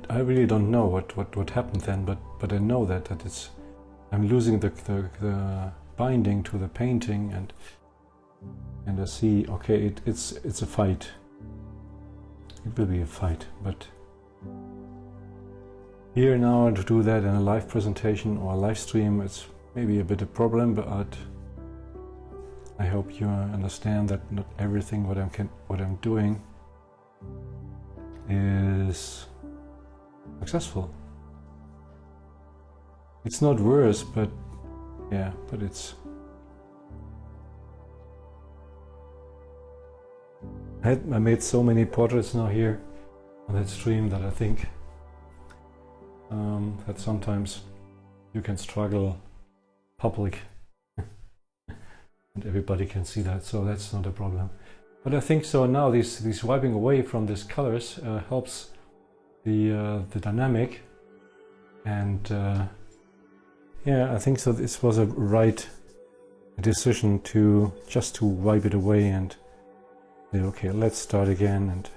I really don't know what happened then, but I know that I'm losing the binding to the painting, and I see, okay, it's a fight. It will be a fight, but here now to do that in a live presentation or a live stream, it's maybe a bit of a problem, but I hope you understand that not everything what I'm doing is successful. It's not worse, but yeah, but it's. I made so many portraits now here on that stream that I think that sometimes you can struggle public and everybody can see that, so that's not a problem. But I think so now these wiping away from these colors helps the dynamic, and yeah, I think so. This was a right decision to just to wipe it away and say, okay, let's start again. And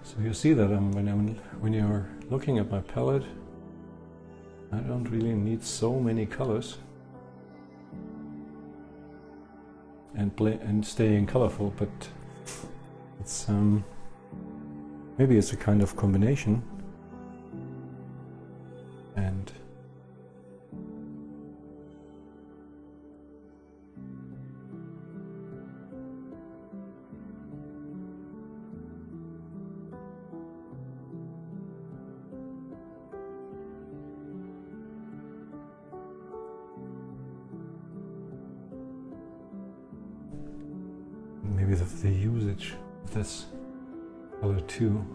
so you see that when you're looking at my palette, I don't really need so many colors and staying colorful, but it's maybe it's a kind of combination, and maybe the usage of this color too.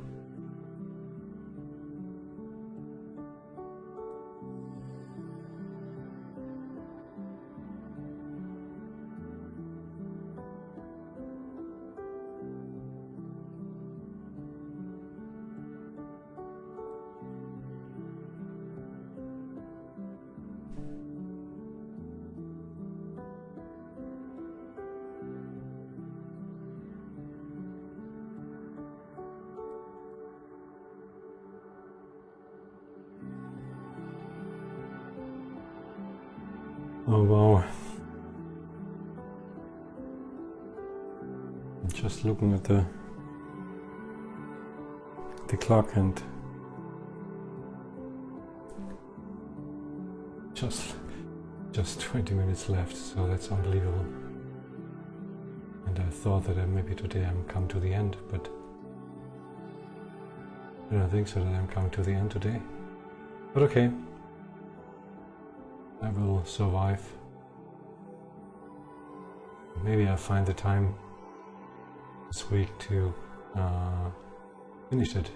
Oh wow. I'm just looking at the clock and just 20 minutes left, so that's unbelievable. And I thought that maybe today I'm come to the end, but I don't think so that I'm coming to the end today. But okay. I will survive. Maybe I'll find the time this week to finish it.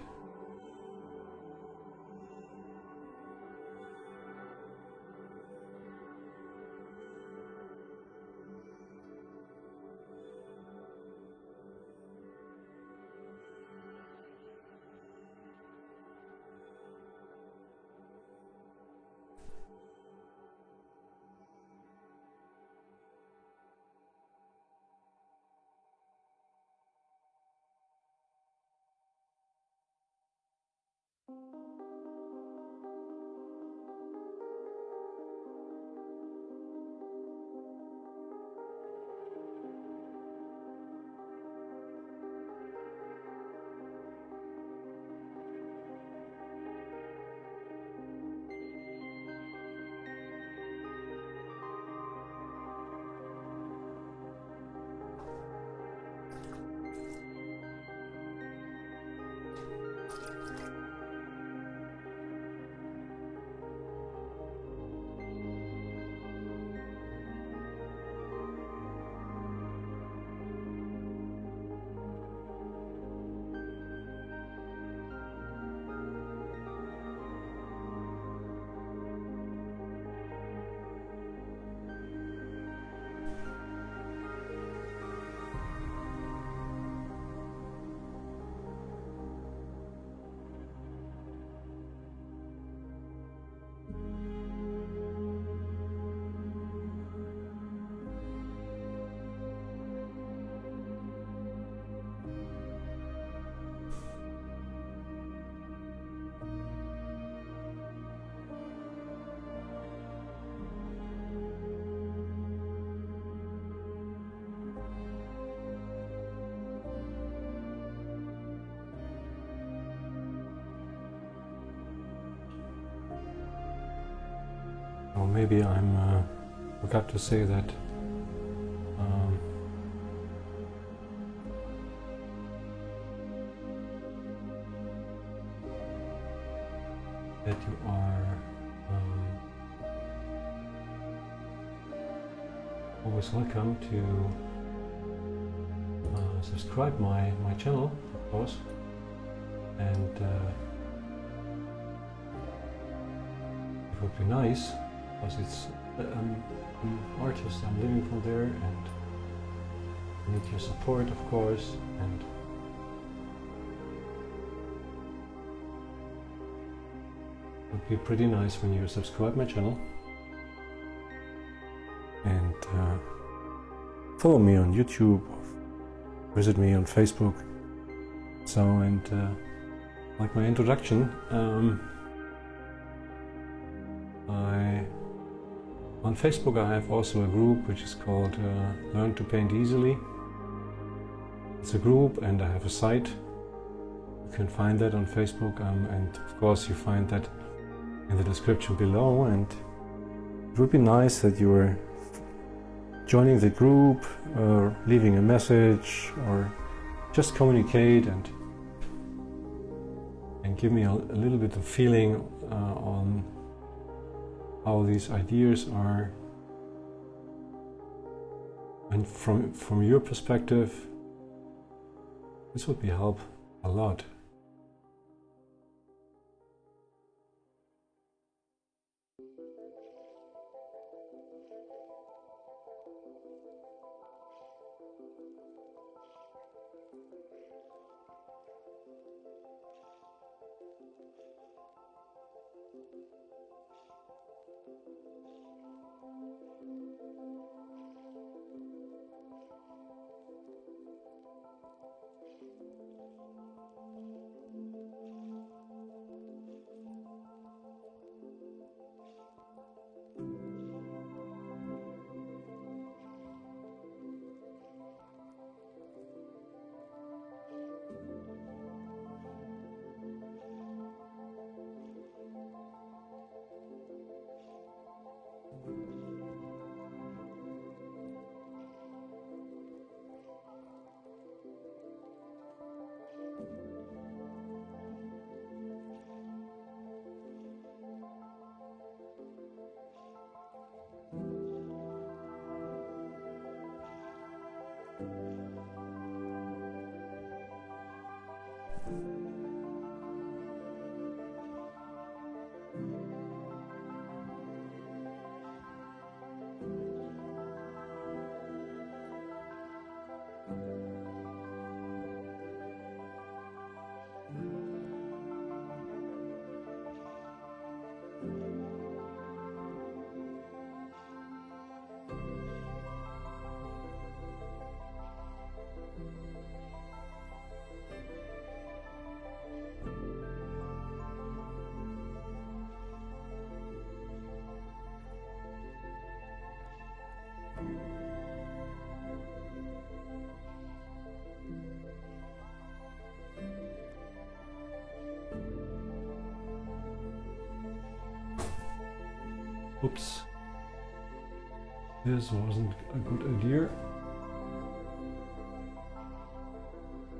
Or maybe I'm forgot to say that that you are always welcome to subscribe my channel, of course, and it would be nice because it's I'm an artist, I'm living from there, and I need your support, of course, and it would be pretty nice when you subscribe my channel and follow me on YouTube, visit me on Facebook. So, and like my introduction, on Facebook I have also a group which is called Learn to Paint Easily. It's a group and I have a site. You can find that on Facebook, and of course you find that in the description below, and it would be nice that you were joining the group, or leaving a message, or just communicate and give me a little bit of feeling on how these ideas are, and from your perspective, this would be help a lot. Oops, this wasn't a good idea.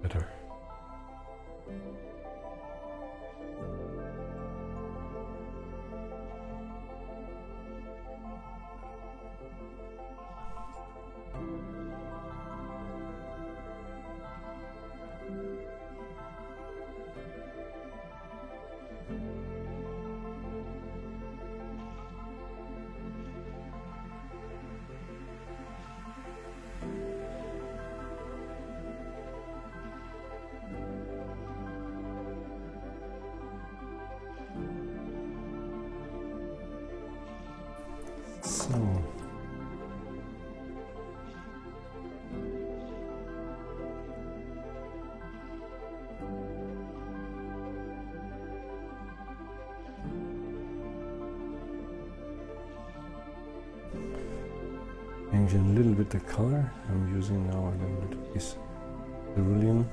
Better. change a little bit the color. I'm using now a little bit of this cerulean.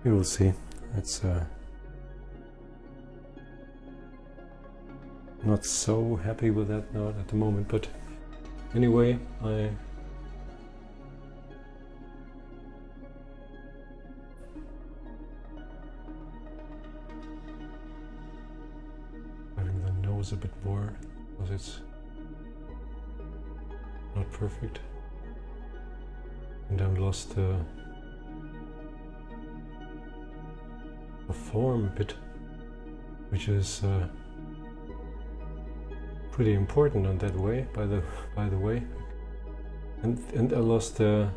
You will see. It's not so happy with that note at the moment, but anyway, having the nose a bit more because it's not perfect, and I've lost the form a bit, which is pretty important on that way, by the way, and I lost the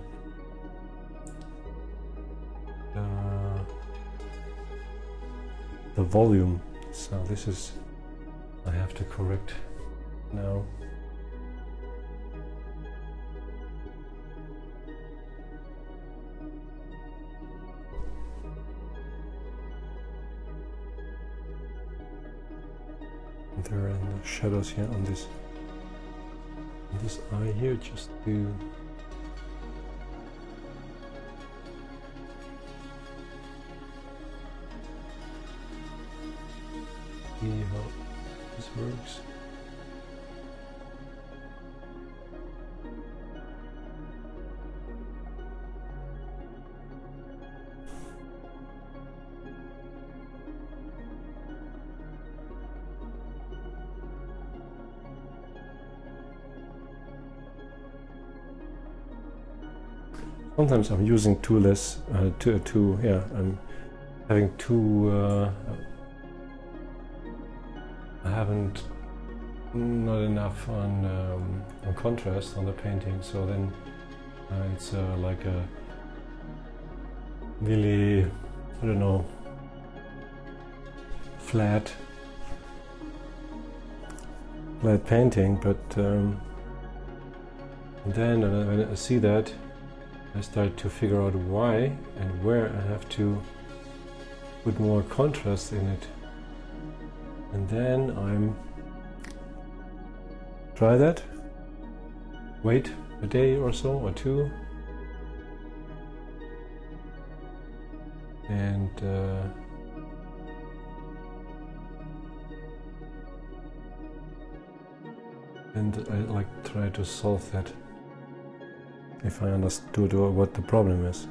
volume, so this is I have to correct now. There are the shadows here on this eye here, just to see how this works. Sometimes I'm using two less, I'm having two, I haven't not enough on contrast on the painting, so then it's like a really, I don't know, flat painting, but and then when I see that, I start to figure out why and where I have to put more contrast in it. And then I'm try that, wait a day or so or two, and I like try to solve that if I understood what the problem is,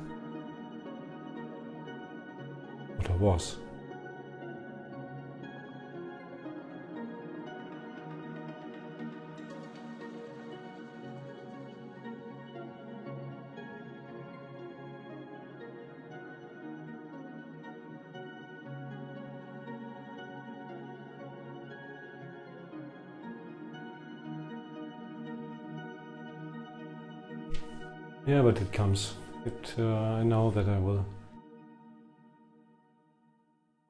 what I was. Yeah, but it comes. I know that I will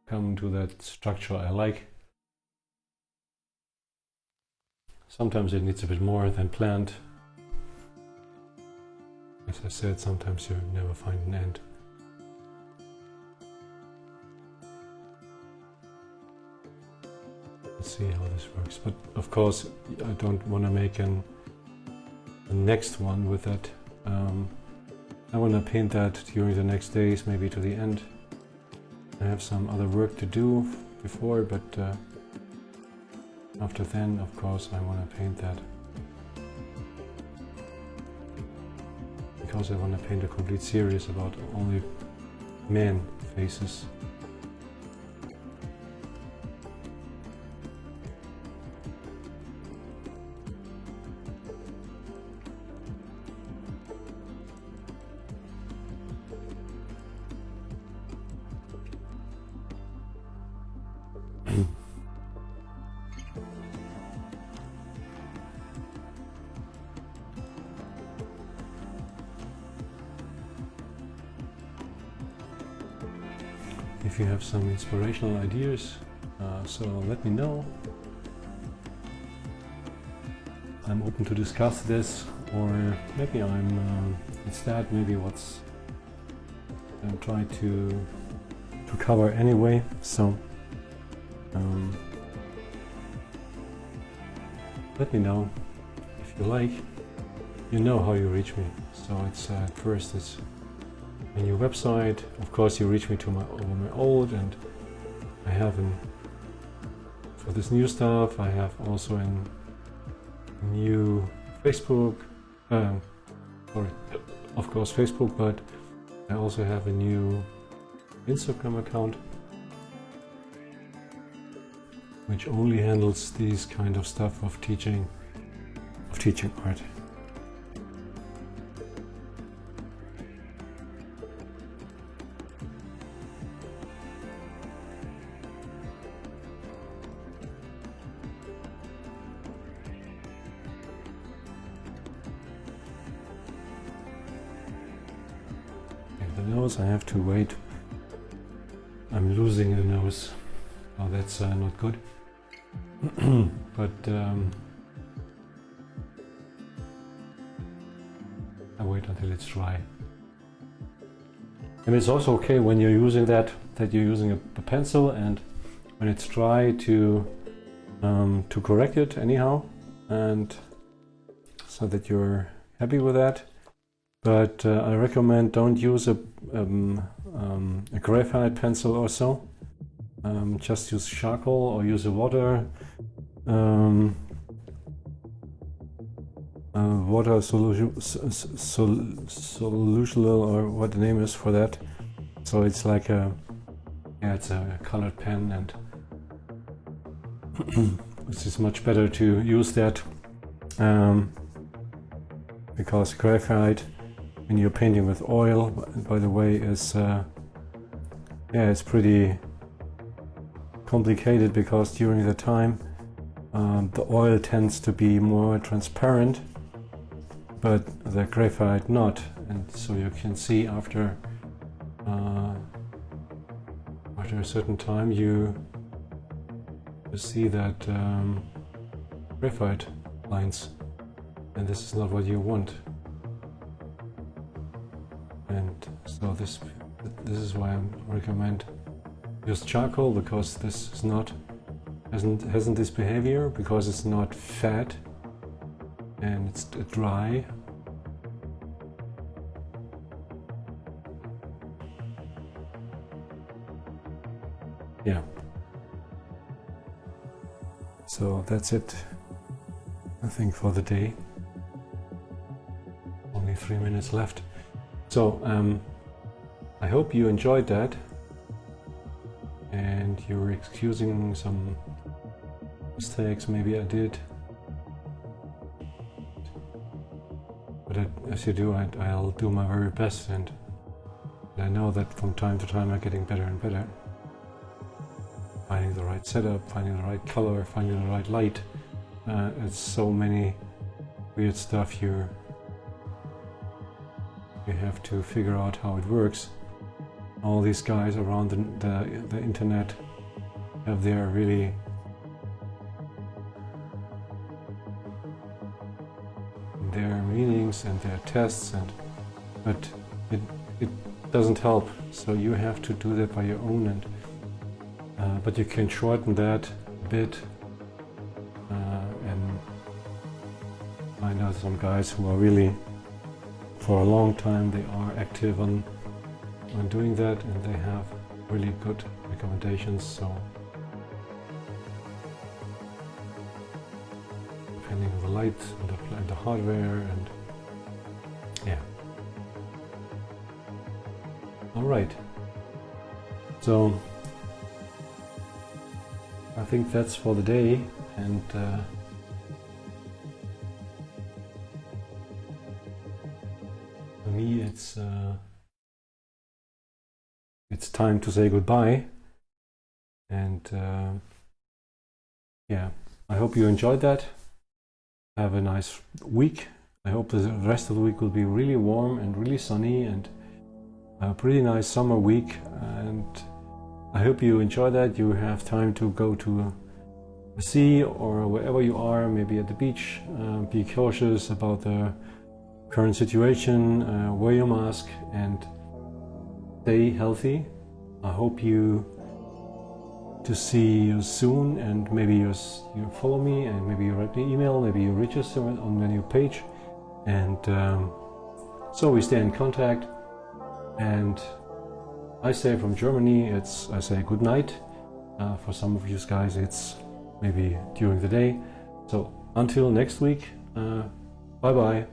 come to that structure I like. Sometimes it needs a bit more than planned. As I said, sometimes you never find an end. Let's see how this works. But of course, I don't want to make the next one with that. I want to paint that during the next days, maybe to the end. I have some other work to do before, but after then, of course, I want to paint that. Because I want to paint a complete series about only man faces. If you have some inspirational ideas, so let me know. I'm open to discuss this, or maybe I'm instead maybe what's I'm trying to cover anyway. So let me know if you like. You know how you reach me. So it's first it's a new website. Of course, you reach me to over my old, and I have for this new stuff. I have also a new Facebook. Sorry, of course Facebook, but I also have a new Instagram account, which only handles these kind of stuff of teaching art. I have to wait. I'm losing the nose. Oh, that's not good. But I wait until it's dry. And it's also okay when you're using that you're using a pencil, and when it's dry to correct it anyhow, and so that you're happy with that. But I recommend don't use a graphite pencil or so. Just use charcoal or use a water solution or what the name is for that. So it's like it's a colored pen, and this is much better to use that because graphite, when you're painting with oil, by the way, is it's pretty complicated, because during the time the oil tends to be more transparent, but the graphite not, and so you can see after a certain time you see that graphite lines, and this is not what you want. And so this is why I recommend use charcoal, because this is not hasn't this behavior, because it's not fat and it's dry. Yeah. So that's it, I think, for the day. Only 3 minutes left. So I hope you enjoyed that, and you're excusing some mistakes maybe I did. But as you do, I'll do my very best, and I know that from time to time I'm getting better and better. Finding the right setup, finding the right color, finding the right light. It's so many weird stuff you You have to figure out how it works. All these guys around the internet have their really their meetings and their tests, but it doesn't help. So you have to do that by your own, and but you can shorten that a bit and find out some guys who are really, for a long time, they are active on doing that, and they have really good recommendations. So depending on the light and the hardware, and yeah. All right. So I think that's for the day, and for me it's time to say goodbye, and yeah, I hope you enjoyed that. Have a nice week. I hope the rest of the week will be really warm and really sunny and a pretty nice summer week, and I hope you enjoy that. You have time to go to the sea or wherever you are, maybe at the beach. Be cautious about the current situation, wear your mask and stay healthy. I hope to see you soon, and maybe you follow me, and maybe you write me an email, maybe you register on the new page, and so we stay in contact. And I say from Germany, I say good night. For some of you guys, it's maybe during the day. So until next week, bye bye.